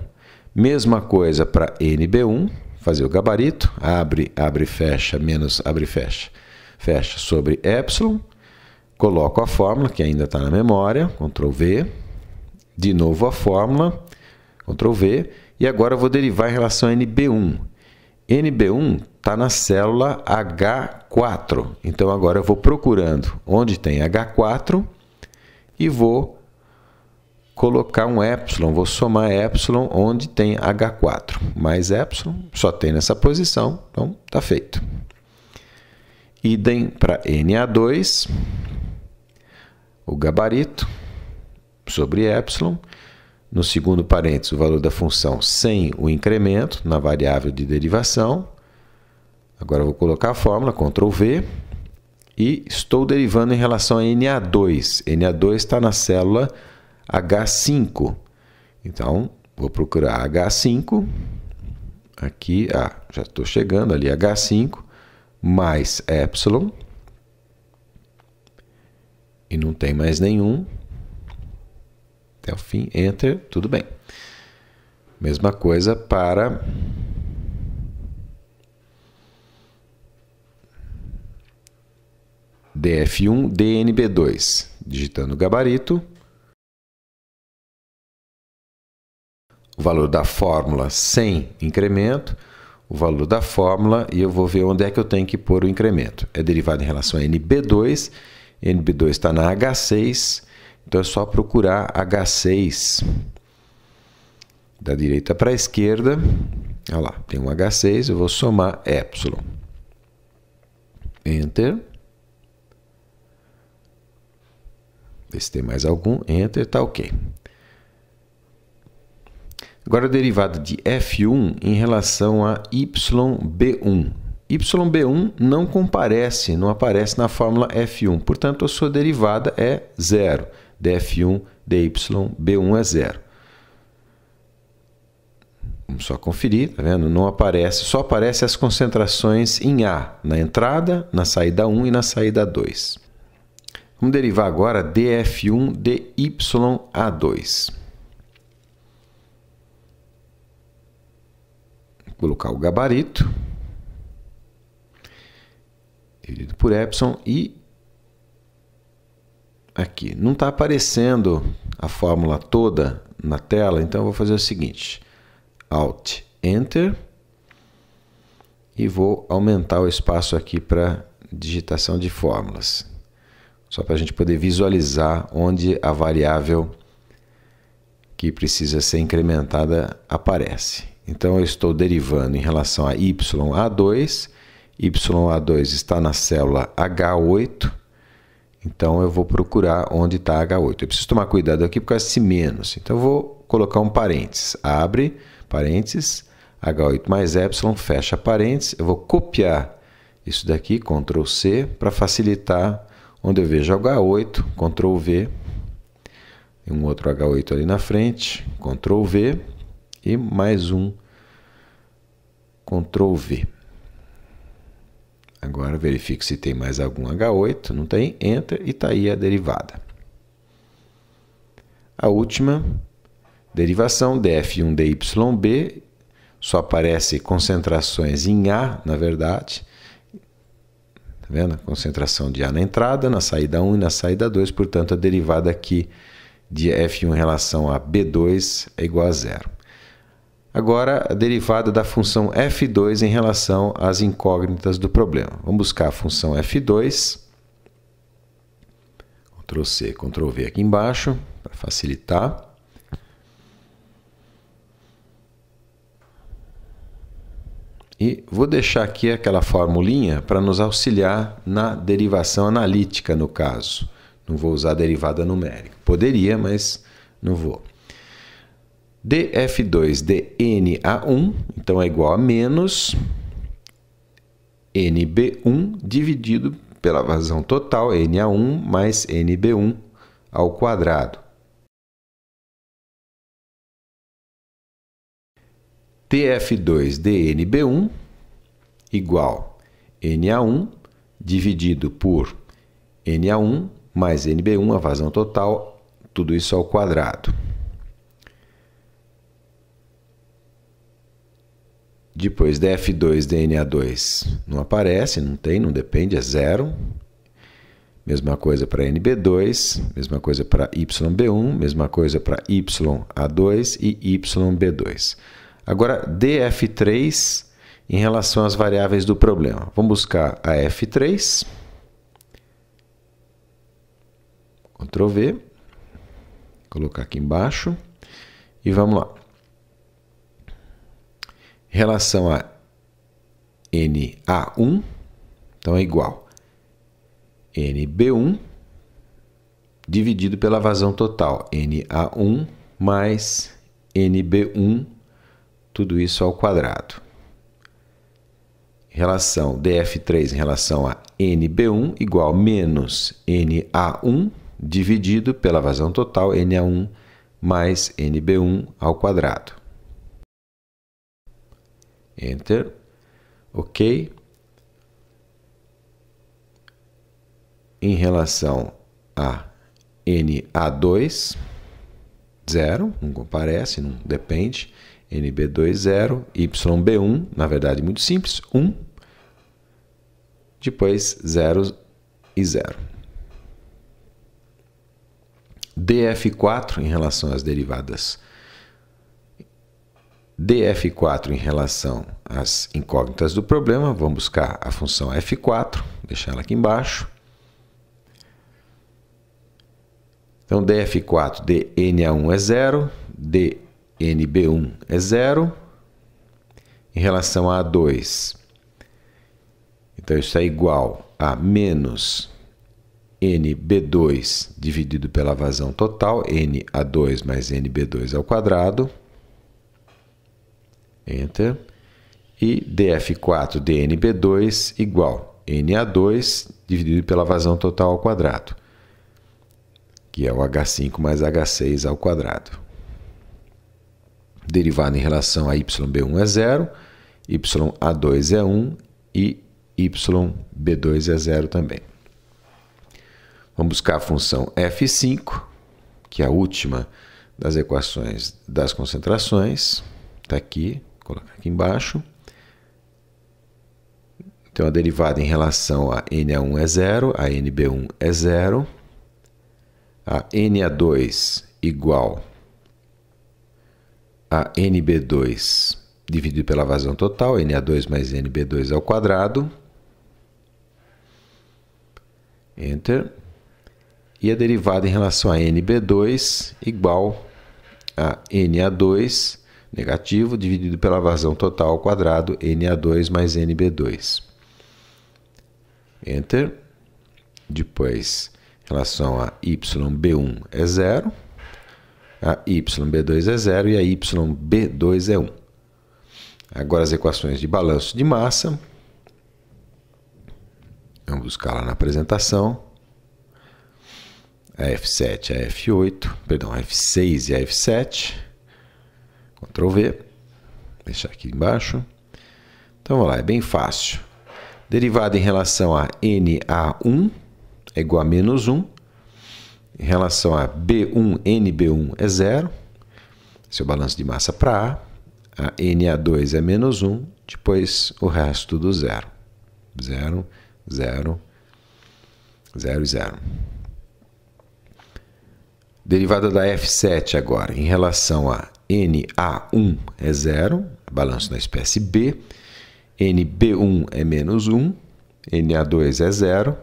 Mesma coisa para NB1, fazer o gabarito, abre, abre, fecha, menos abre, fecha, fecha sobre epsilon, coloco a fórmula, que ainda está na memória, Ctrl V, de novo a fórmula, Ctrl V, e agora eu vou derivar em relação a NB1. NB1 está na célula H4, então agora eu vou procurando onde tem H4 e vou colocar um epsilon, vou somar epsilon onde tem H4. Mais epsilon, só tem nessa posição, então está feito. Idem para Na2, o gabarito sobre epsilon. No segundo parênteses, o valor da função sem o incremento na variável de derivação. Agora eu vou colocar a fórmula, Ctrl V, e estou derivando em relação a Na2. Na2 está na célula H5. Então, vou procurar H5. Aqui, já estou chegando ali, H5, mais epsilon. E não tem mais nenhum. Até o fim, Enter, tudo bem. Mesma coisa para df1 dnb2. Digitando o gabarito, o valor da fórmula sem incremento, o valor da fórmula, e eu vou ver onde é que eu tenho que pôr o incremento. É derivado em relação a NB2, NB2 está na H6, então é só procurar H6 da direita para a esquerda. Olha lá, tem um H6, eu vou somar epsilon. Enter. Ver se tem mais algum. Enter, está ok. Agora a derivada de f1 em relação a YB1. YB1 não comparece, não aparece na fórmula f1, portanto a sua derivada é zero. df1 de YB1 é zero. Vamos só conferir, tá vendo? Não aparece, só aparece as concentrações em A, na entrada, na saída 1 e na saída 2. Vamos derivar agora dF1 dYA2. Vou colocar o gabarito, dividido por epsilon, e aqui não está aparecendo a fórmula toda na tela, então eu vou fazer o seguinte: Alt, Enter, e vou aumentar o espaço aqui para digitação de fórmulas, só para a gente poder visualizar onde a variável que precisa ser incrementada aparece. Então eu estou derivando em relação a YA2, YA2 está na célula H8, então eu vou procurar onde está H8. Eu preciso tomar cuidado aqui por causa desse menos, então eu vou colocar um parênteses, abre parênteses, H8 mais epsilon, fecha parênteses, eu vou copiar isso daqui, Ctrl C, para facilitar onde eu vejo H8, Ctrl V, e um outro H8 ali na frente, Ctrl V, e mais um Ctrl V. Agora verifico se tem mais algum H8, não tem, Enter, e está aí a derivada. A última derivação, dF1 dYB, só aparece concentrações em A, na verdade. Tá vendo? Concentração de A na entrada, na saída 1 e na saída 2, portanto a derivada aqui de F1 em relação a B2 é igual a zero. Agora, a derivada da função f2 em relação às incógnitas do problema. Vamos buscar a função f2. Ctrl C, Ctrl V aqui embaixo, para facilitar. E vou deixar aqui aquela formulinha para nos auxiliar na derivação analítica, no caso. Não vou usar a derivada numérica. Poderia, mas não vou. dF2 dNA1, então é igual a menos NB1 dividido pela vazão total, NA1 mais NB1 ao quadrado. dF2 dNB1 igual NA1 dividido por NA1 mais NB1, a vazão total, tudo isso ao quadrado. Depois dF2 dNA2 não aparece, não tem, não depende, é zero. Mesma coisa para NB2, mesma coisa para YB1, mesma coisa para YA2 e YB2. Agora, dF3 em relação às variáveis do problema. Vamos buscar a F3. Ctrl V. Colocar aqui embaixo. E vamos lá. Em relação a NA1, então é igual NB1 dividido pela vazão total, NA1 mais NB1, tudo isso ao quadrado. Relação dF3 em relação a NB1 igual menos NA1 dividido pela vazão total, NA1 mais NB1 ao quadrado. Enter. Ok. Em relação a NA2, 0, não comparece, não depende. NB2, 0. YB1, na verdade, muito simples, 1. Depois, 0 e 0. dF4 em relação às derivadas. dF4 em relação às incógnitas do problema, vamos buscar a função f4, deixar ela aqui embaixo. Então, dF4 dNA1 é 0, dNB1 é 0. Em relação a A2, então isso é igual a menos NB2 dividido pela vazão total, NA2 mais NB2 ao quadrado. Enter. E dF4 dNB2 igual NA2 dividido pela vazão total ao quadrado, que é o H5 mais H6 ao quadrado. derivada em relação a YB1 é 0, YA2 é 1 e YB2 é 0 também. Vamos buscar a função F5, que é a última das equações das concentrações. Está aqui, vou colocar aqui embaixo. Então, a derivada em relação a NA1 é 0, a NB1 é 0, a NA2 igual a NB2 dividido pela vazão total, NA2 mais NB2 ao quadrado. Enter. E a derivada em relação a NB2 igual a NA2 negativo dividido pela vazão total ao quadrado, NA2 mais NB2. Enter. Depois, em relação a YB1 é 0, a YB2 é 0 e a YB2 é 1. Agora as equações de balanço de massa. Vamos buscar lá na apresentação. A F7 e a F8, perdão, a F6 e a F7. Ctrl V. Deixar aqui embaixo. Então vamos lá, é bem fácil. Derivada em relação a NA1 é igual a menos 1. Em relação a B1, NB1 é 0. Esse é o balanço de massa para A. A NA2 é menos 1. Depois o resto do 0. 0, 0, 0 e 0. Derivada da F7 agora. Em relação a NA1 é 0. Balanço da espécie B. NB1 é menos 1. NA2 é 0.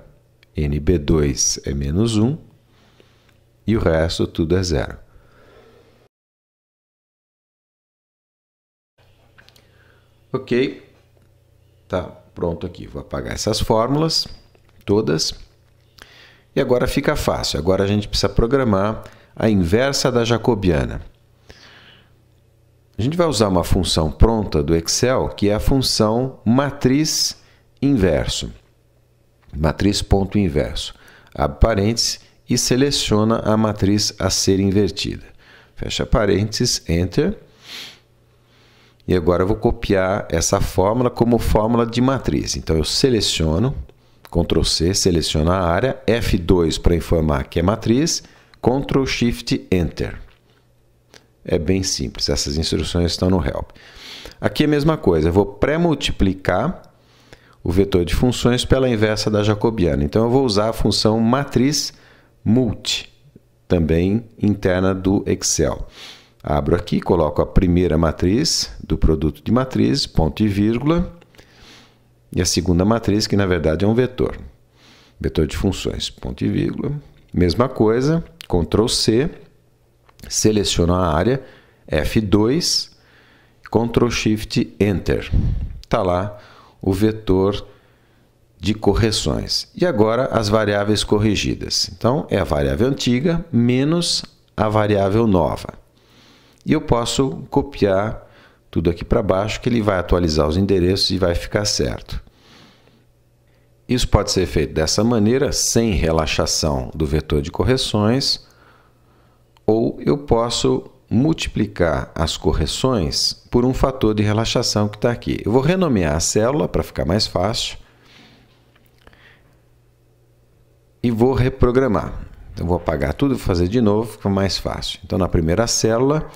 NB2 é menos 1. E o resto tudo é 0. Ok. Tá pronto aqui. Vou apagar essas fórmulas todas. E agora fica fácil. Agora a gente precisa programar a inversa da jacobiana. A gente vai usar uma função pronta do Excel, que é a função matriz inverso. Matriz ponto inverso. Abre parênteses e seleciona a matriz a ser invertida. Fecha parênteses, Enter. E agora eu vou copiar essa fórmula como fórmula de matriz. Então eu seleciono, Ctrl C, seleciono a área, F2 para informar que é matriz, Ctrl Shift Enter. É bem simples, essas instruções estão no Help. Aqui é a mesma coisa, eu vou pré-multiplicar o vetor de funções pela inversa da jacobiana. Então eu vou usar a função matriz multi, também interna do Excel. Abro aqui, coloco a primeira matriz do produto de matrizes, ponto e vírgula, e a segunda matriz, que na verdade é um vetor. Vetor de funções, ponto e vírgula. Mesma coisa, Ctrl C, seleciono a área, F2, Ctrl Shift Enter. Está lá o vetor de correções. E agora as variáveis corrigidas. Então, é a variável antiga menos a variável nova. E eu posso copiar tudo aqui para baixo, que ele vai atualizar os endereços e vai ficar certo. Isso pode ser feito dessa maneira, sem relaxação do vetor de correções, ou eu posso multiplicar as correções por um fator de relaxação que está aqui. Eu vou renomear a célula para ficar mais fácil e vou reprogramar. Então, vou apagar tudo e vou fazer de novo, fica mais fácil. Então, na primeira célula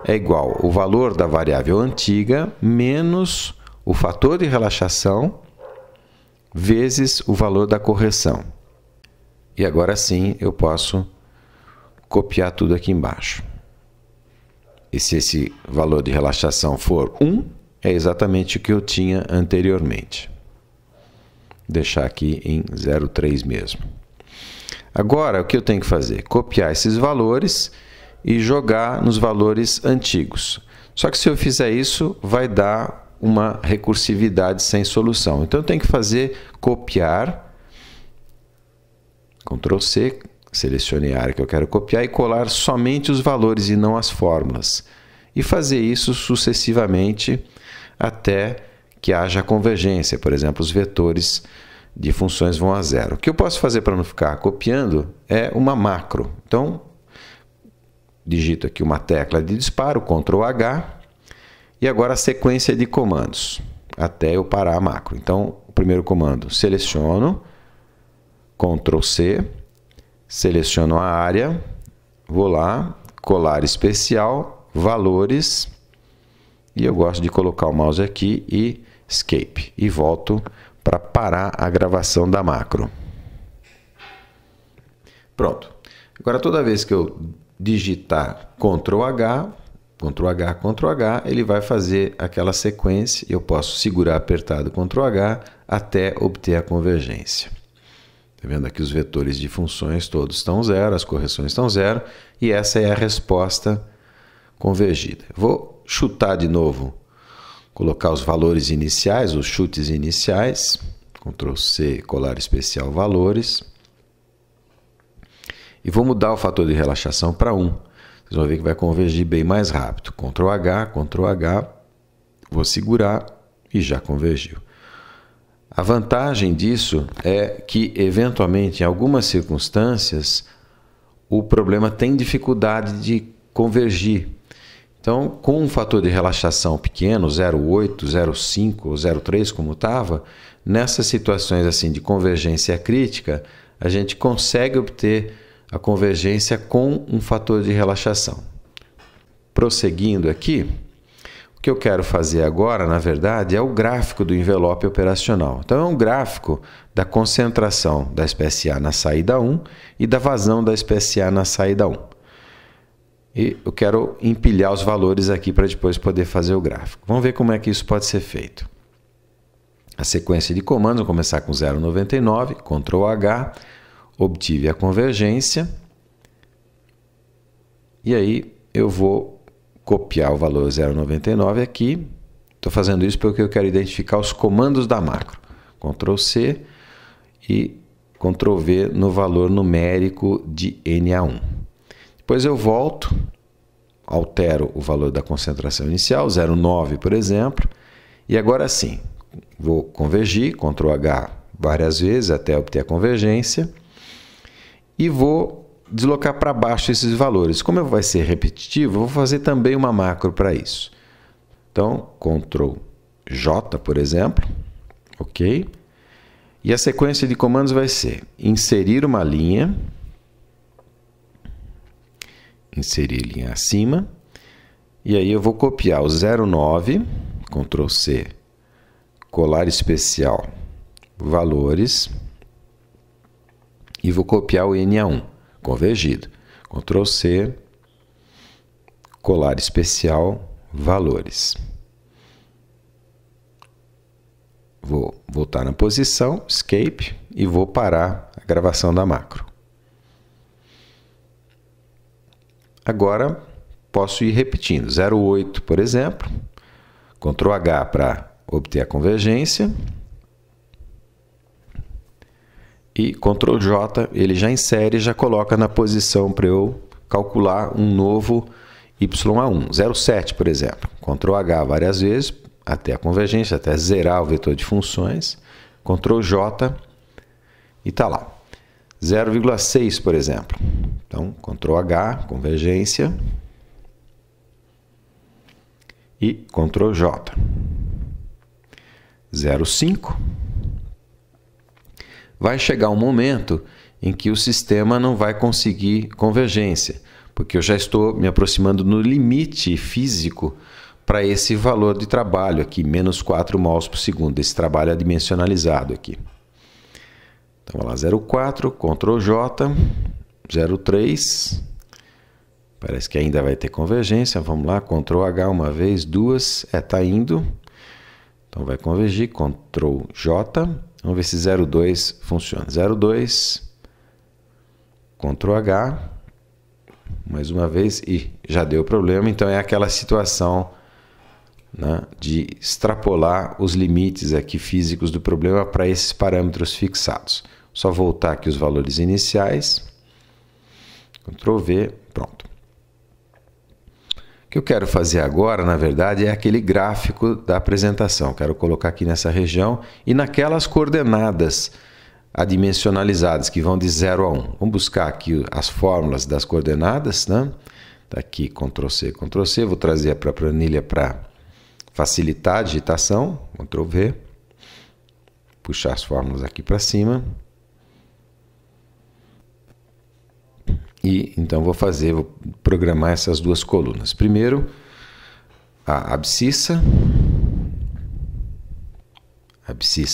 é igual o valor da variável antiga menos o fator de relaxação vezes o valor da correção. E agora sim eu posso copiar tudo aqui embaixo. E se esse valor de relaxação for 1, é exatamente o que eu tinha anteriormente. Vou deixar aqui em 0,3 mesmo. Agora, o que eu tenho que fazer? Copiar esses valores e jogar nos valores antigos. Só que se eu fizer isso, vai dar uma recursividade sem solução. Então, eu tenho que fazer copiar, Ctrl C, selecione a área que eu quero copiar e colar somente os valores e não as fórmulas. E fazer isso sucessivamente até que haja convergência. Por exemplo, os vetores de funções vão a zero. O que eu posso fazer para não ficar copiando é uma macro. Então, digito aqui uma tecla de disparo, Ctrl H, E agora a sequência de comandos, até eu parar a macro. Então, o primeiro comando, seleciono, Ctrl C, seleciono a área, vou lá, colar especial, valores, e eu gosto de colocar o mouse aqui e escape, e volto para parar a gravação da macro. Pronto. Agora toda vez que eu digitar Ctrl H, Ctrl H, Ctrl H, ele vai fazer aquela sequência, eu posso segurar apertado Ctrl H até obter a convergência. Está vendo aqui os vetores de funções todos estão zero, as correções estão zero, e essa é a resposta convergida. Vou chutar de novo, colocar os valores iniciais, os chutes iniciais, Ctrl C, colar especial valores, e vou mudar o fator de relaxação para 1. Vocês vão ver que vai convergir bem mais rápido. Ctrl H, vou segurar e já convergiu. A vantagem disso é que, eventualmente, em algumas circunstâncias, o problema tem dificuldade de convergir. Então, com um fator de relaxação pequeno, 0,8, 0,5 ou 0,3 como estava, nessas situações assim de convergência crítica, a gente consegue obter a convergência com um fator de relaxação. Prosseguindo aqui, o que eu quero fazer agora, na verdade, é o gráfico do envelope operacional. Então, é um gráfico da concentração da espécie A na saída 1 e da vazão da espécie A na saída 1. E eu quero empilhar os valores aqui para depois poder fazer o gráfico. Vamos ver como é que isso pode ser feito. A sequência de comandos, vou começar com 0,99, Ctrl H, obtive a convergência, e aí eu vou copiar o valor 0,99 aqui. Estou fazendo isso porque eu quero identificar os comandos da macro. Ctrl C e Ctrl V no valor numérico de NA1. Depois eu volto, altero o valor da concentração inicial, 0,9 por exemplo, e agora sim, vou convergir, Ctrl H várias vezes até obter a convergência, e vou deslocar para baixo esses valores. Como vai ser repetitivo, eu vou fazer também uma macro para isso. Então, Ctrl J, por exemplo, ok? E a sequência de comandos vai ser inserir uma linha, inserir linha acima, e aí eu vou copiar o 0,9, Ctrl C, colar especial, valores, e vou copiar o NA1, convergido. Ctrl C, colar especial, valores. Vou voltar na posição, escape, e vou parar a gravação da macro. Agora, posso ir repetindo. 0,8, por exemplo. Ctrl H para obter a convergência. E Ctrl J, ele já insere e já coloca na posição para eu calcular um novo YA1. 0,7, por exemplo. Ctrl H várias vezes, até a convergência, até zerar o vetor de funções. Ctrl J e está lá. 0,6, por exemplo. Então, Ctrl H, convergência. E Ctrl J. 0,5. Vai chegar um momento em que o sistema não vai conseguir convergência, porque eu já estou me aproximando no limite físico para esse valor de trabalho aqui, menos 4 mols por segundo, esse trabalho adimensionalizado aqui. Então, vamos lá, 0,4, Ctrl J, 0,3, parece que ainda vai ter convergência, vamos lá, Ctrl H uma vez, duas, está indo, então vai convergir, Ctrl J, vamos ver se 0,2 funciona, 0,2, Ctrl H, mais uma vez, e já deu problema, então é aquela situação, né, de extrapolar os limites aqui físicos do problema para esses parâmetros fixados. Só voltar aqui os valores iniciais, Ctrl V, pronto. O que eu quero fazer agora, na verdade, é aquele gráfico da apresentação. Quero colocar aqui nessa região e naquelas coordenadas adimensionalizadas que vão de 0 a 1. Vamos buscar aqui as fórmulas das coordenadas, né? Tá aqui Ctrl C, Ctrl C. Vou trazer para a planilha para facilitar a digitação, Ctrl V, puxar as fórmulas aqui para cima. E então vou programar essas duas colunas. Primeiro, a abscissa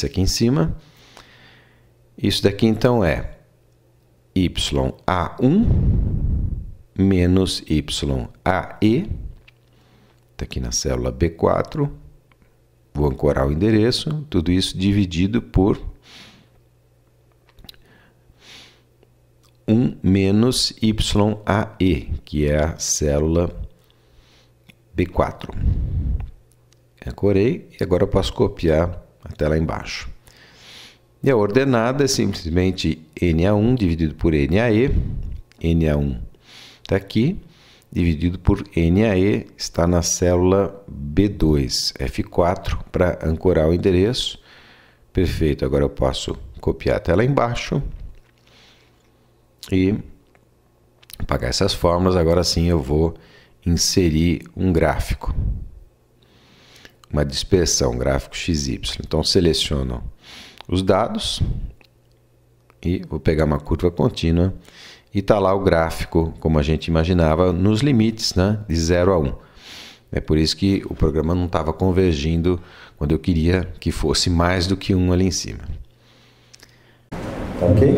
aqui em cima. Isso daqui então é YA1 menos YAE, está aqui na célula B4, vou ancorar o endereço, tudo isso dividido por 1 menos YAE, que é a célula B4. Ancorei e agora eu posso copiar até lá embaixo. E a ordenada é simplesmente NA1 dividido por NAE. NA1 está aqui, dividido por NAE, está na célula B2, F4, para ancorar o endereço. Perfeito, agora eu posso copiar até lá embaixo e apagar essas fórmulas. Agora sim eu vou inserir um gráfico, uma dispersão, gráfico XY. Então seleciono os dados e vou pegar uma curva contínua e está lá o gráfico, como a gente imaginava, nos limites, né, de 0 a 1. É por isso que o programa não estava convergindo quando eu queria que fosse mais do que 1 ali em cima. Ok?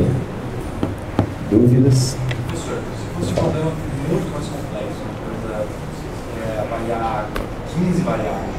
Dúvidas? Professor, se fosse um problema muito mais complexo, uma coisa, avaliar 15 variáveis,